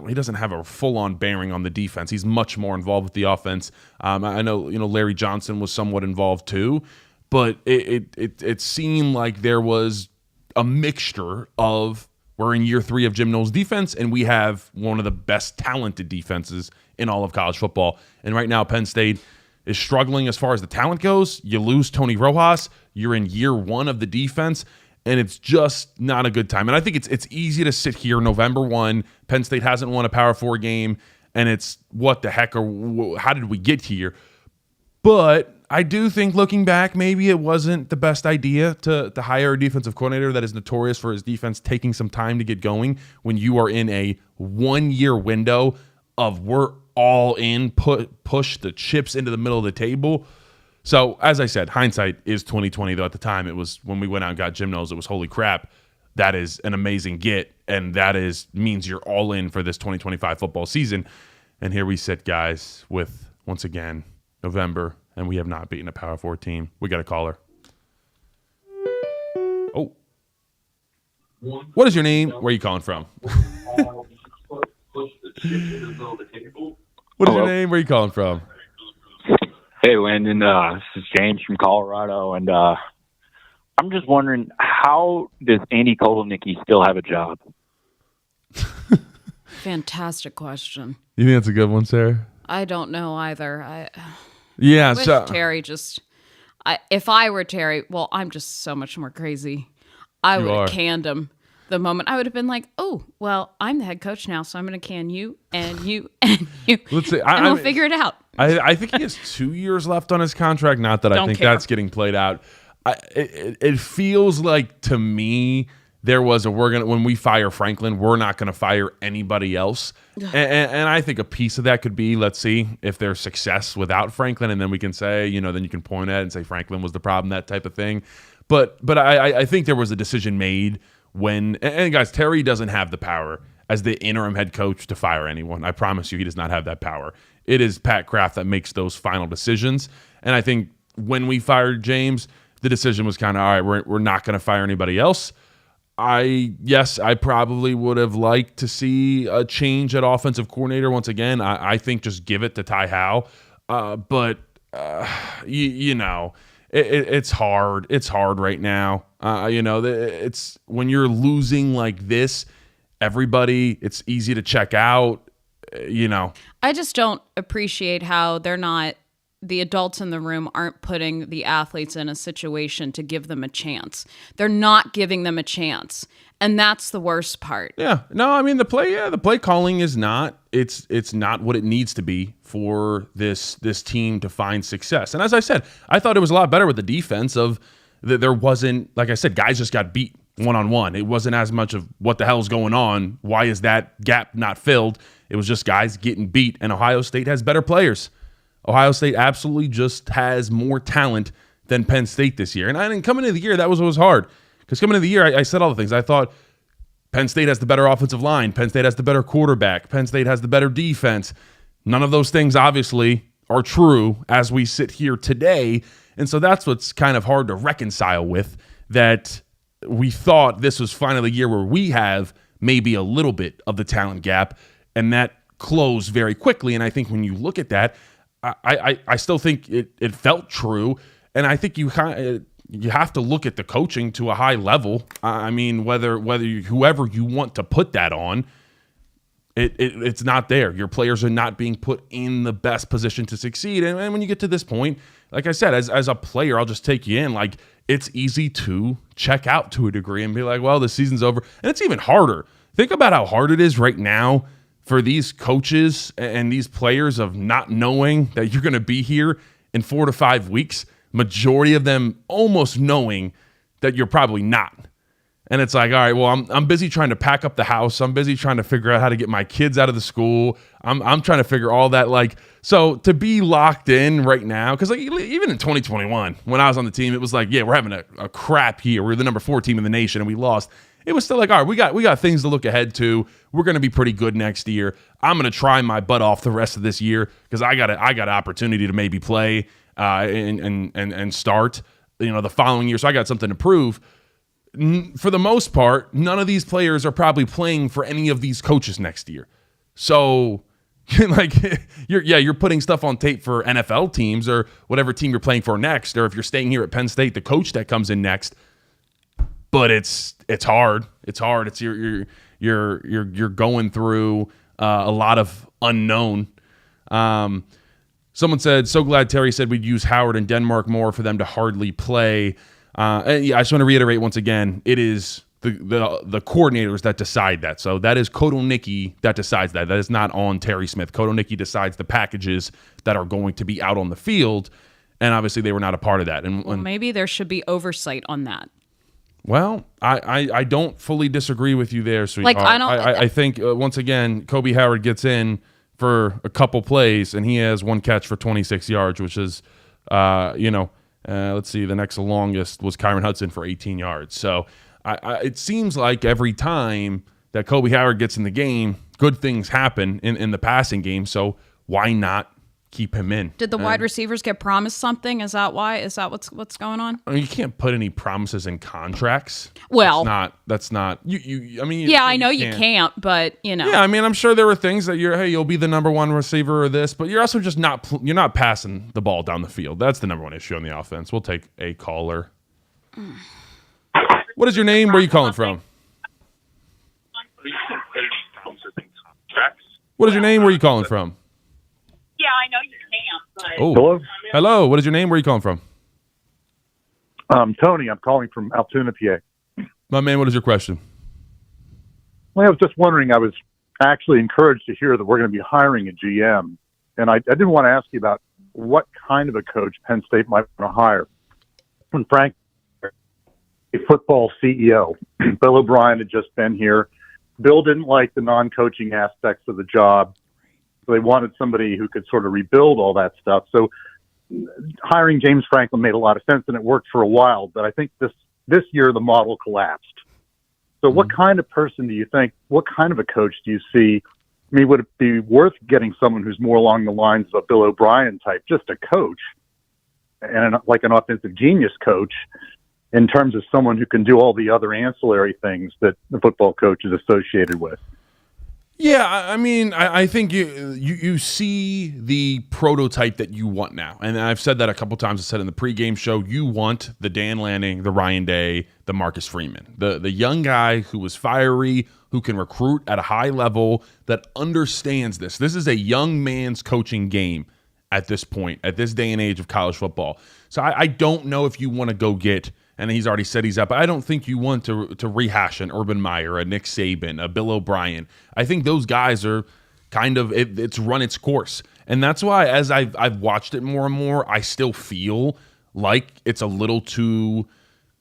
B: he doesn't have a full-on bearing on the defense. He's much more involved with the offense. I know, Larry Johnson was somewhat involved too, but it seemed like there was a mixture of, we're in year 3 of Jim Knowles' defense, and we have one of the best talented defenses in all of college football. And right now, Penn State is struggling as far as the talent goes. You lose Tony Rojas. You're in year 1 of the defense, and it's just not a good time. And I think it's easy to sit here November 1, Penn State hasn't won a Power 4 game, and it's what the heck, or how did we get here? But I do think, looking back, maybe it wasn't the best idea to hire a defensive coordinator that is notorious for his defense taking some time to get going when you are in a 1-year window of we're all in, push the chips into the middle of the table. So, as I said, hindsight is 2020, though at the time, it was, when we went out and got Jim Knowles, it was holy crap. That is an amazing get, and that means you're all in for this 2025 football season. And here we sit, guys, with, once again, November, and we have not beaten a Power 4 team. We got a caller. Oh. What is your name? Where are you calling from? What is your name? Where are you calling from?
P: Hey, Landon. This is James from Colorado, and I'm just wondering, how does Andy Kotelnicki still have a job?
C: Fantastic question.
B: You think that's a good one, Sarah?
C: I don't know either. I wish Terry if I were Terry, well, I'm just so much more crazy. I would have canned him the moment. I would have been like, oh, well, I'm the head coach now, so I'm going to can you and you and you.
B: Let's see.
C: And we'll figure it out.
B: I think he has 2 years left on his contract. Not that I think that's getting played out. It feels like, to me, there was when we fire Franklin, we're not going to fire anybody else. And I think a piece of that could be, let's see if there's success without Franklin, and then we can say, then you can point at it and say Franklin was the problem, that type of thing. But I think there was a decision made when, and guys, Terry doesn't have the power as the interim head coach to fire anyone. I promise you, he does not have that power. it is Pat Kraft that makes those final decisions. And I think when we fired James, the decision was kind of, all right, we're not going to fire anybody else. I probably would have liked to see a change at offensive coordinator once again. I think just give it to Ty Howe. But it's hard. It's hard right now. It's when you're losing like this, everybody, it's easy to check out.
C: I just don't appreciate how the adults in the room aren't putting the athletes in a situation to give them a chance. They're not giving them a chance. And that's the worst part.
B: Yeah. No, I mean the play calling is not it's not what it needs to be for this team to find success. And as I said, I thought it was a lot better with the defense of that there wasn't, like I said, guys just got beat one-on-one. It wasn't as much of what the hell's going on. Why is that gap not filled? It was just guys getting beat, and Ohio State has better players. Ohio State absolutely just has more talent than Penn State this year. And coming into the year, that was what was hard. Because coming into the year, I said all the things. I thought Penn State has the better offensive line. Penn State has the better quarterback. Penn State has the better defense. None of those things, obviously, are true as we sit here today. And so that's what's kind of hard to reconcile with, that we thought this was finally the year where we have maybe a little bit of the talent gap, and that closed very quickly. And I think when you look at that, I still think it felt true, and I think you have to look at the coaching to a high level. I mean, whoever you want to put that on, it's not there. Your players are not being put in the best position to succeed. And when you get to this point, like I said, as a player, I'll just take you in. Like, it's easy to check out to a degree and be like, well, the season's over. And it's even harder. Think about how hard it is right now for these coaches and these players of not knowing that you're going to be here in 4 to 5 weeks, majority of them almost knowing that you're probably not. And it's like, all right, well, I'm busy trying to pack up the house. I'm busy trying to figure out how to get my kids out of the school. I'm trying to figure all that. Like, so to be locked in right now, because like even in 2021, when I was on the team, it was like, yeah, we're having a crap year. We're the number 4 team in the nation and we lost. It was still like, all right, we got things to look ahead to. We're going to be pretty good next year. I'm going to try my butt off the rest of this year because I got an opportunity to maybe play and start, the following year. So I got something to prove. For the most part, none of these players are probably playing for any of these coaches next year. So, like, you're putting stuff on tape for NFL teams or whatever team you're playing for next, or if you're staying here at Penn State, the coach that comes in next. But it's hard. It's hard. It's you're going through a lot of unknown. Someone said, so glad Terry said we'd use Howard and Denmark more for them to hardly play. And yeah, I just want to reiterate once again, it is the coordinators that decide that. So that is Kotelnicki that decides that. That is not on Terry Smith. Kotelnicki decides the packages that are going to be out on the field, and obviously they were not a part of that. And
C: maybe there should be oversight on that.
B: Well, I don't fully disagree with you there, sweetheart.
C: Like,
B: I think once again, Kobe Howard gets in for a couple plays, and he has one catch for 26 yards, which is, let's see, the next longest was Kyron Hudson for 18 yards. So it seems like every time that Kobe Howard gets in the game, good things happen in the passing game. So why not keep him in?
C: Did the wide receivers get promised something? Is that why? Is that what's going on?
B: I mean, you can't put any promises in contracts.
C: Well,
B: that's not you. I mean,
C: yeah, I know you can't, but
B: Yeah, I mean, I'm sure there were things that you'll be the number 1 receiver or this, but you're also just you're not passing the ball down the field. That's the number 1 issue on the offense. We'll take a caller. What is your name? Where are you calling from? What is your name? Where are you calling from?
Q: Yeah, I know you can't.
B: Oh, hello. What is your name? Where are you calling from?
R: Tony. I'm calling from Altoona, PA.
B: My man, what is your question?
R: Well, I was just wondering, I was actually encouraged to hear that we're going to be hiring a GM. And I didn't want to ask you about what kind of a coach Penn State might want to hire. When Frank, a football CEO, Bill O'Brien had just been here. Bill didn't like the non-coaching aspects of the job. So they wanted somebody who could sort of rebuild all that stuff. So hiring James Franklin made a lot of sense, and it worked for a while. But I think this year the model collapsed. So what kind of person do you think, what kind of a coach do you see I mean, would it be worth getting someone who's more along the lines of a Bill O'Brien type, just a coach, and like an offensive genius coach, in terms of someone who can do all the other ancillary things that the football coach is associated with?
B: Yeah, I mean, I think you see the prototype that you want now. And I've said that a couple times. I said in the pregame show, you want the Dan Lanning, the Ryan Day, the Marcus Freeman, the young guy who was fiery, who can recruit at a high level, that understands this. This is a young man's coaching game at this point, at this day and age of college football. So I don't know if you want to go get, and he's already said he's up, but I don't think you want to rehash an Urban Meyer, a Nick Saban, a Bill O'Brien. I think those guys are kind of, it's run its course. And that's why, as I've watched it more and more, I still feel like it's a little too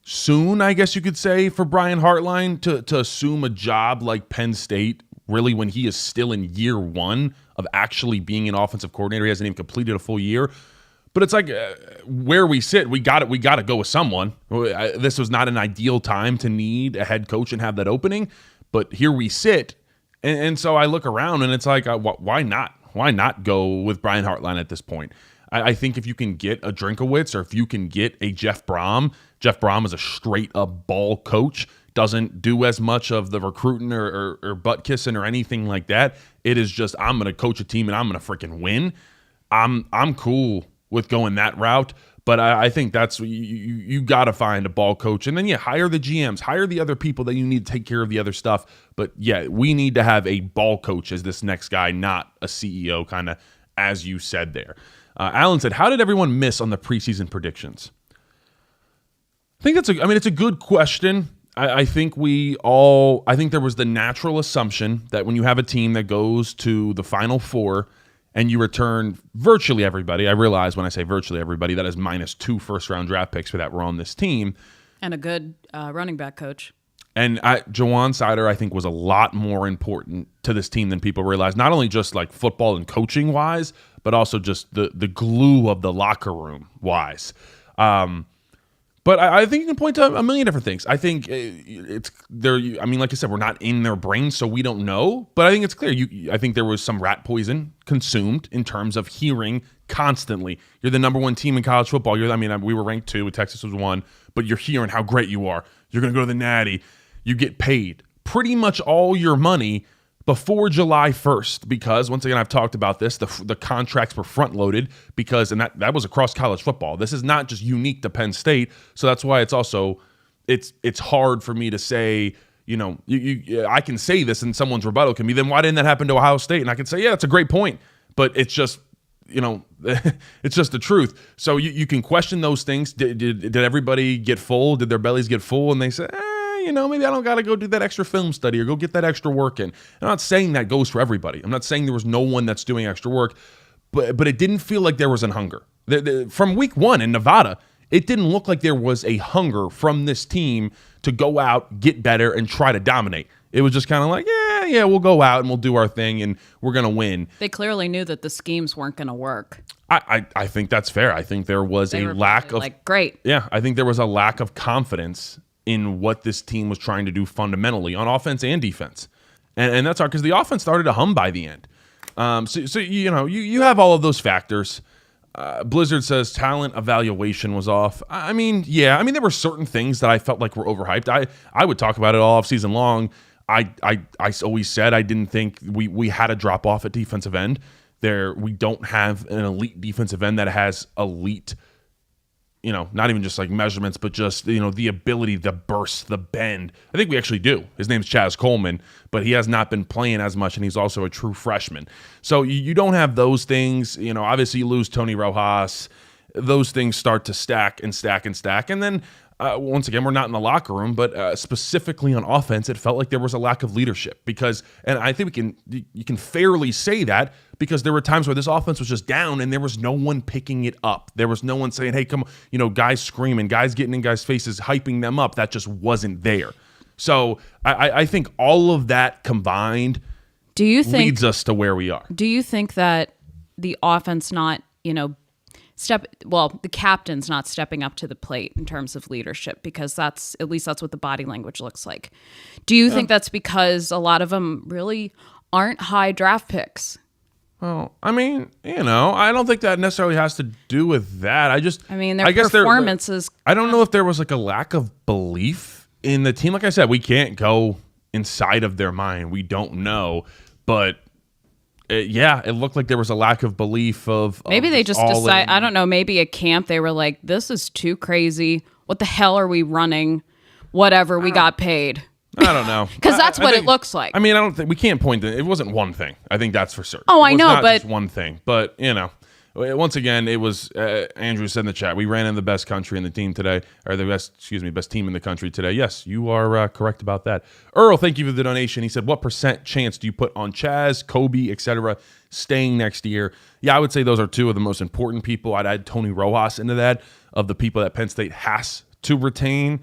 B: soon, I guess you could say, for Brian Hartline to assume a job like Penn State, really, when he is still in year one of actually being an offensive coordinator. He hasn't even completed a full year. But it's like where we sit, we got to go with someone. This was not an ideal time to need a head coach and have that opening, but here we sit, and so I look around and it's like, why not? Why not go with Brian Hartline at this point? I think if you can get a Drinkowitz, or if you can get a Jeff Brom is a straight up ball coach, doesn't do as much of the recruiting or butt kissing or anything like that. It is just, I'm going to coach a team and I'm going to freaking win. I'm cool with going that route, but I think that's, you got to find a ball coach, and then hire the GMs, hire the other people that you need to take care of the other stuff. But we need to have a ball coach as this next guy, not a CEO, kind of as you said there. Alan said, how did everyone miss on the preseason predictions? I think it's a good question. I think I think there was the natural assumption that when you have a team that goes to the Final Four and you return virtually everybody, I realize when I say virtually everybody, that is minus 2 first-round draft picks for that were on this team.
C: And a good running back coach.
B: And Jawan Sider, I think, was a lot more important to this team than people realize, not only just like football and coaching-wise, but also just the glue of the locker room-wise. But I think you can point to a million different things. I think it's there. I mean, like I said, we're not in their brains, so we don't know. But I think it's clear. I think there was some rat poison consumed in terms of hearing constantly, you're the number 1 team in college football. We were ranked 2, Texas was 1, but you're hearing how great you are. You're going to go to the Natty. You get paid pretty much all your money before July 1st, because once again, I've talked about this, the contracts were front loaded because, and that was across college football. This is not just unique to Penn State. So that's why it's also, it's hard for me to say, I can say this and someone's rebuttal can be, then why didn't that happen to Ohio State? And I can say, yeah, that's a great point, but it's just, it's just the truth. So you can question those things. Did everybody get full? Did their bellies get full? And they say, maybe I don't got to go do that extra film study or go get that extra work in. I'm not saying that goes for everybody. I'm not saying there was no one that's doing extra work, but it didn't feel like there was a hunger. From week 1 in Nevada, it didn't look like there was a hunger from this team to go out, get better, and try to dominate. It was just kind of like, yeah, we'll go out and we'll do our thing and we're going to win.
C: They clearly knew that the schemes weren't going to work.
B: I think that's fair. I think there was a lack of,
C: great.
B: Yeah, I think there was a lack of confidence in what this team was trying to do fundamentally on offense and defense. And that's hard because the offense started to hum by the end. So you have all of those factors. Blizzard says talent evaluation was off. I mean, there were certain things that I felt like were overhyped. I would talk about it all offseason long. I always said I didn't think we had a drop off at defensive end. We don't have an elite defensive end that has elite, not even just like measurements, but just, the ability, the burst, the bend. I think we actually do. His name's Chaz Coleman, but he has not been playing as much, and he's also a true freshman. So you don't have those things. Obviously you lose Tony Rojas. Those things start to stack and stack and stack. And then once again, we're not in the locker room, but specifically on offense, it felt like there was a lack of leadership and I think you can fairly say that because there were times where this offense was just down and there was no one picking it up. There was no one saying, hey, come on, guys screaming, guys getting in guys' faces, hyping them up. That just wasn't there. So I think all of that combined leads us to where we are.
C: Do you think that the offense not, the captain's not stepping up to the plate in terms of leadership, because that's what the body language looks like. Do you think that's because a lot of them really aren't high draft picks.
B: Well, I mean, I don't think that necessarily has to do with that.
C: Their performances.
B: I don't know if there was like a lack of belief in the team. Like I said, we can't go inside of their mind. We don't know. But, it looked like there was a lack of belief of
C: maybe they just decide, I don't know, maybe at camp they were like, this is too crazy. What the hell are we running? Whatever, we got paid.
B: I don't know.
C: Because that's what it looks like.
B: I mean, I don't think we can't point to it. Wasn't one thing. I think that's for certain.
C: Oh,
B: I
C: know,
B: not
C: but
B: just one thing. But once again, it was Andrew said in the chat. We ran in the best country in the team today, or the best team in the country today. Yes, you are correct about that. Earl, thank you for the donation. He said, "What % chance do you put on Chaz, Kobe, etc. staying next year?" Yeah, I would say those are two of the most important people. I'd add Tony Rojas into that of the people that Penn State has to retain.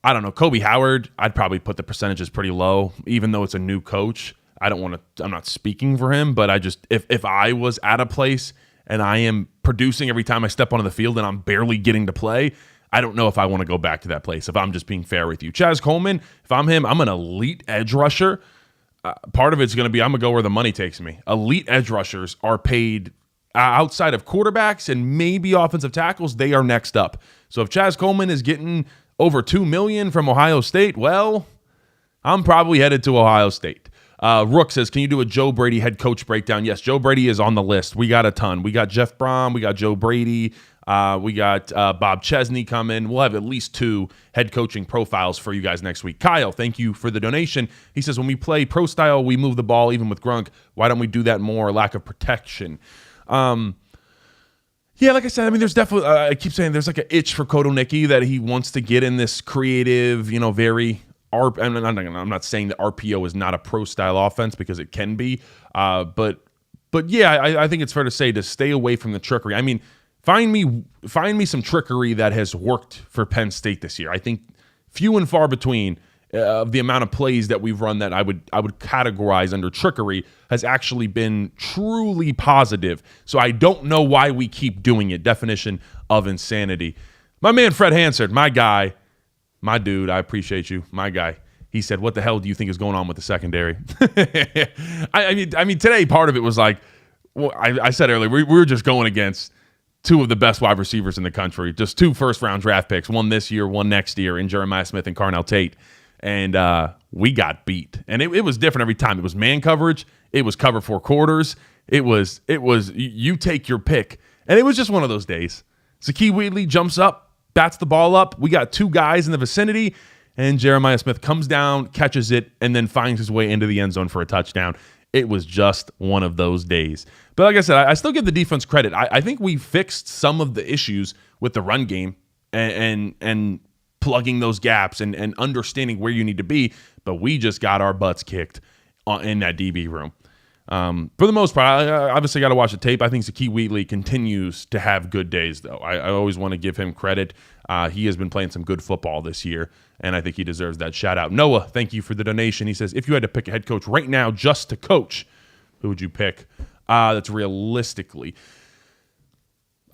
B: I don't know. Kobe Howard, I'd probably put the percentages pretty low, even though it's a new coach. I'm not speaking for him, but if I was at a place and I am producing every time I step onto the field and I'm barely getting to play, I don't know if I want to go back to that place, if I'm just being fair with you. Chaz Coleman, if I'm him, I'm an elite edge rusher. Part of it's going to be I'm going to go where the money takes me. Elite edge rushers are paid outside of quarterbacks and maybe offensive tackles. They are next up. So if Chaz Coleman is getting over $2 million from Ohio State, well, I'm probably headed to Ohio State. Rook says, can you do a Joe Brady head coach breakdown? Yes, Joe Brady is on the list. We got a ton. We got Jeff Brom. We got Joe Brady. We got Bob Chesney coming. We'll have at least 2 head coaching profiles for you guys next week. Kyle, thank you for the donation. He says, when we play pro style, we move the ball even with Grunk. Why don't we do that more? Lack of protection. Yeah, like I said, I mean, there's definitely, I keep saying there's like an itch for Kotelnicki that he wants to get in this creative, very, I'm not saying that RPO is not a pro-style offense because it can be, but yeah, I think it's fair to say to stay away from the trickery. I mean, find me some trickery that has worked for Penn State this year. I think few and far between of the amount of plays that we've run that I would categorize under trickery has actually been truly positive. So I don't know why we keep doing it. Definition of insanity. My man Fred Hansard, my guy, my dude, I appreciate you, my guy. He said, "What the hell do you think is going on with the secondary?" I mean, today part of it was like, well, I said earlier, we were just going against 2 of the best wide receivers in the country, just 2 first-round draft picks, one this year, one next year, in Jeremiah Smith and Carnell Tate. And we got beat. And it was different every time. It was man coverage. It was cover 4 quarters. It was you take your pick. And it was just one of those days. Zakee Wheatley jumps up, bats the ball up. We got 2 guys in the vicinity. And Jeremiah Smith comes down, catches it, and then finds his way into the end zone for a touchdown. It was just one of those days. But like I said, I still give the defense credit. I think we fixed some of the issues with the run game and plugging those gaps and understanding where you need to be, but we just got our butts kicked in that DB room. For the most part, I obviously got to watch the tape. I think Zakee Wheatley continues to have good days, though. I always want to give him credit. He has been playing some good football this year, and I think he deserves that shout-out. Noah, thank you for the donation. He says, if you had to pick a head coach right now just to coach, who would you pick? That's realistically.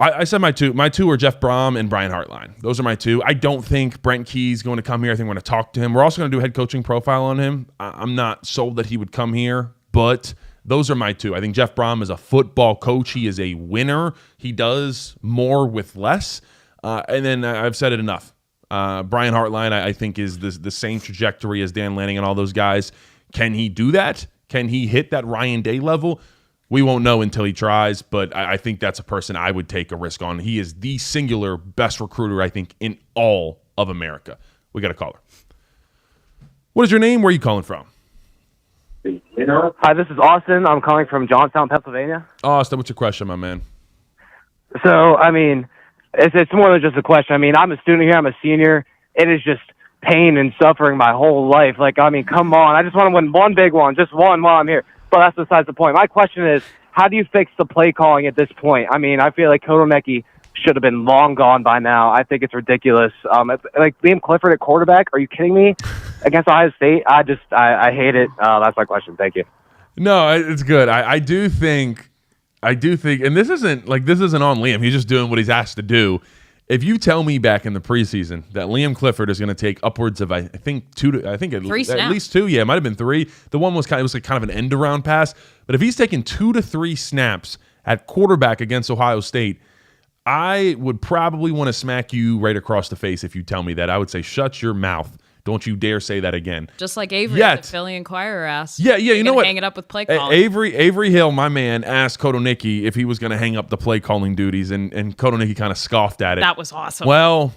B: I said my two are Jeff Brom and Brian Hartline. Those are my 2. I don't think Brent Key's going to come here. I think we're going to talk to him. We're also going to do a head coaching profile on him. I'm not sold that he would come here, but those are my 2. I think Jeff Brom is a football coach. He is a winner. He does more with less. And then I've said it enough. Brian Hartline, I think, is the same trajectory as Dan Lanning and all those guys. Can he do that? Can he hit that Ryan Day level? We won't know until he tries, but I think that's a person I would take a risk on. He is the singular best recruiter, I think, in all of America. We got a caller. What is your name? Where are you calling from?
S: Hi, this is Austin. I'm calling from Johnstown, Pennsylvania.
B: Austin, what's your question, my man?
S: So, I mean, it's more than just a question. I mean, I'm a student here. I'm a senior. It is just pain and suffering my whole life. Like, I mean, come on. I just want to win one big one, just one while I'm here. But that's besides the point. My question is, how do you fix the play calling at this point? I mean, I feel like Kotelnicki should have been long gone by now. I think it's ridiculous. Like Liam Clifford at quarterback, are you kidding me? Against Ohio State, I hate it. That's my question. Thank you.
B: No, it's good. I do think, and this isn't on Liam. He's just doing what he's asked to do. If you tell me back in the preseason that Liam Clifford is going to take upwards of, I think at least 2. Yeah, it might have been 3. The one was kind of an end around pass. But if he's taking 2 to 3 snaps at quarterback against Ohio State, I would probably want to smack you right across the face if you tell me that. I would say, shut your mouth. Don't you dare say that again.
C: Just like Avery at the Philly Inquirer asked.
B: Yeah, you know what?
C: Hang it up with play calling.
B: Avery Hill, my man, asked Kotonicki if he was going to hang up the play calling duties, and Kotonicki kind of scoffed at it.
C: That was awesome.
B: Well,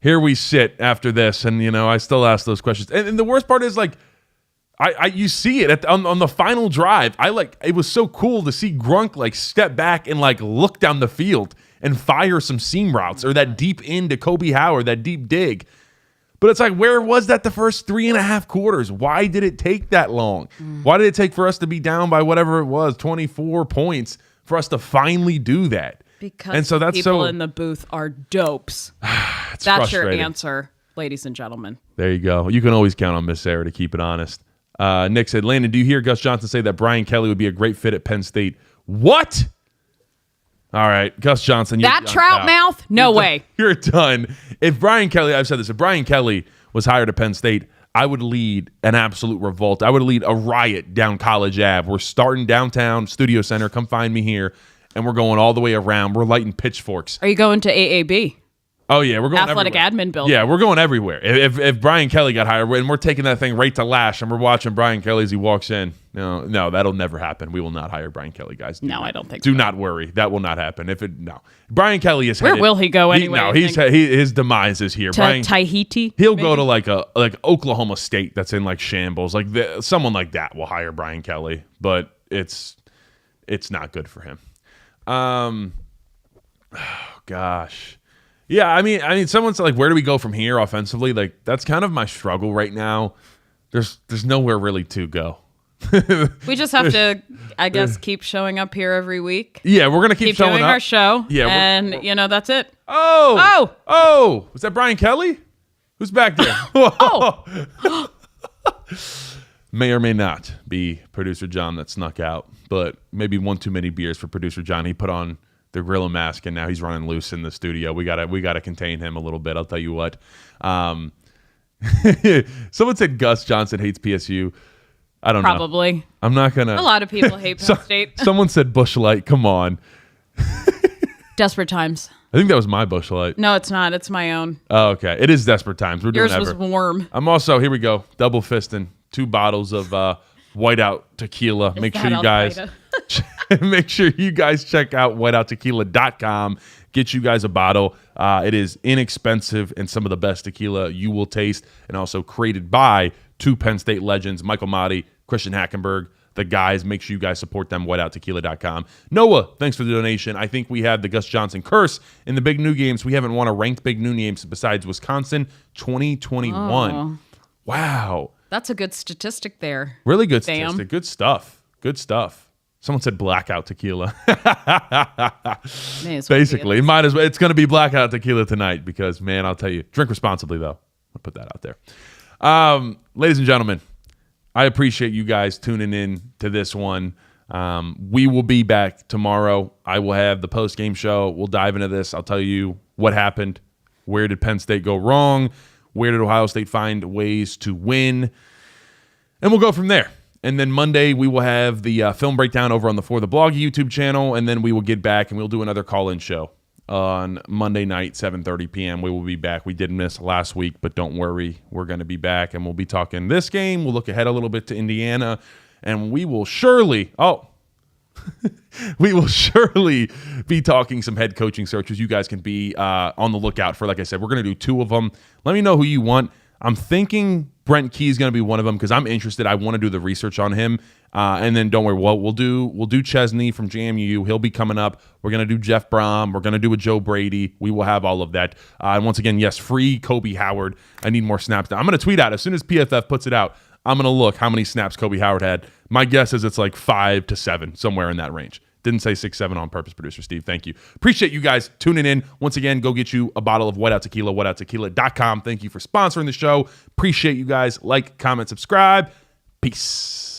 B: here we sit after this, and I still ask those questions. And the worst part is you see it on the final drive. It was so cool to see Grunk step back and look down the field and fire some seam routes or that deep into Kobe Howard, that deep dig. But it's where was that the first 3.5 quarters? Why did it take that long? Why did it take for us to be down by whatever it was, 24 points, for us to finally do that?
C: Because people in the booth are dopes. That's your answer, ladies and gentlemen.
B: There you go. You can always count on Miss Sarah to keep it honest. Nick said, Landon, do you hear Gus Johnson say that Brian Kelly would be a great fit at Penn State? What? All right, Gus Johnson.
C: That trout mouth? No way.
B: You're done. If Brian Kelly, I've said this, if Brian Kelly was hired at Penn State, I would lead an absolute revolt. I would lead a riot down College Ave. We're starting downtown Studio Center. Come find me here. And we're going all the way around. We're lighting pitchforks.
C: Are you going to AAB?
B: Oh, yeah, we're going
C: Athletic
B: everywhere.
C: Admin Building.
B: Yeah, we're going everywhere. If Brian Kelly got hired, and we're taking that thing right to Lash, and we're watching Brian Kelly as he walks in. No, that'll never happen. We will not hire Brian Kelly, guys.
C: I don't think so.
B: Do not worry. That will not happen. Brian Kelly is
C: Where
B: headed.
C: will he go anyway?
B: His demise is here.
C: Tahiti?
B: He'll go to like Oklahoma State that's in shambles. Someone like that will hire Brian Kelly, but it's not good for him. Oh gosh. Yeah, I mean, someone's where do we go from here offensively? That's kind of my struggle right now. There's nowhere really to go.
C: We just have to, I guess, keep showing up here every week.
B: Yeah, we're gonna keep showing
C: doing
B: up.
C: our show.
B: Yeah,
C: and that's it.
B: Oh! Was that Brian Kelly? Who's back there? May or may not be producer John that snuck out, but maybe one too many beers for producer John. He put on the gorilla mask, and now he's running loose in the studio. We gotta contain him a little bit. I'll tell you what. Someone said Gus Johnson hates PSU. I don't know.
C: Probably.
B: I'm not gonna.
C: A lot of people hate Penn State.
B: Someone said Busch Light. Come on.
C: Desperate times.
B: I think that was my Busch Light.
C: No, it's not. It's my own.
B: Oh, okay. It is desperate times. We're doing
C: Yours was warm.
B: I'm also, here we go, double fisting 2 bottles of whiteout tequila. Make sure you guys check out whiteouttequila.com. Get you guys a bottle. It is inexpensive and some of the best tequila you will taste, and also created by 2 Penn State legends, Michael Motti, Christian Hackenberg. The guys, make sure you guys support them, whiteouttequila.com. Noah, thanks for the donation. I think we had the Gus Johnson curse in the Big New games. We haven't won a ranked Big New games besides Wisconsin 2021.
C: Oh.
B: Wow.
C: That's a good statistic there.
B: Really good statistic. Good stuff. Someone said blackout tequila. Basically, might as well. It's going to be blackout tequila tonight because, man, I'll tell you, drink responsibly, though. I'll put that out there. Ladies and gentlemen, I appreciate you guys tuning in to this one. We will be back tomorrow. I will have the post-game show. We'll dive into this. I'll tell you what happened. Where did Penn State go wrong? Where did Ohio State find ways to win? And we'll go from there. And then Monday, we will have the film breakdown over on the For the Blog YouTube channel. And then we will get back and we'll do another call-in show on Monday night, 7:30 p.m. We will be back. We did miss last week, but don't worry. We're going to be back, and we'll be talking this game. We'll look ahead a little bit to Indiana, and we will surely be talking some head coaching searches. You guys can be on the lookout for, like I said, we're going to do 2 of them. Let me know who you want. I'm thinking Brent Key is going to be one of them because I'm interested. I want to do the research on him. And then don't worry, we'll do Chesney from JMU. He'll be coming up. We're going to do Jeff Brom. We're going to do a Joe Brady. We will have all of that. And once again, yes, free Kobe Howard. I need more snaps. I'm going to tweet out as soon as PFF puts it out. I'm going to look how many snaps Kobe Howard had. My guess is it's 5 to 7, somewhere in that range. Didn't say 6, 7 on purpose, producer Steve. Thank you. Appreciate you guys tuning in. Once again, go get you a bottle of Whiteout Tequila, whiteouttequila.com. Thank you for sponsoring the show. Appreciate you guys. Like, comment, subscribe. Peace.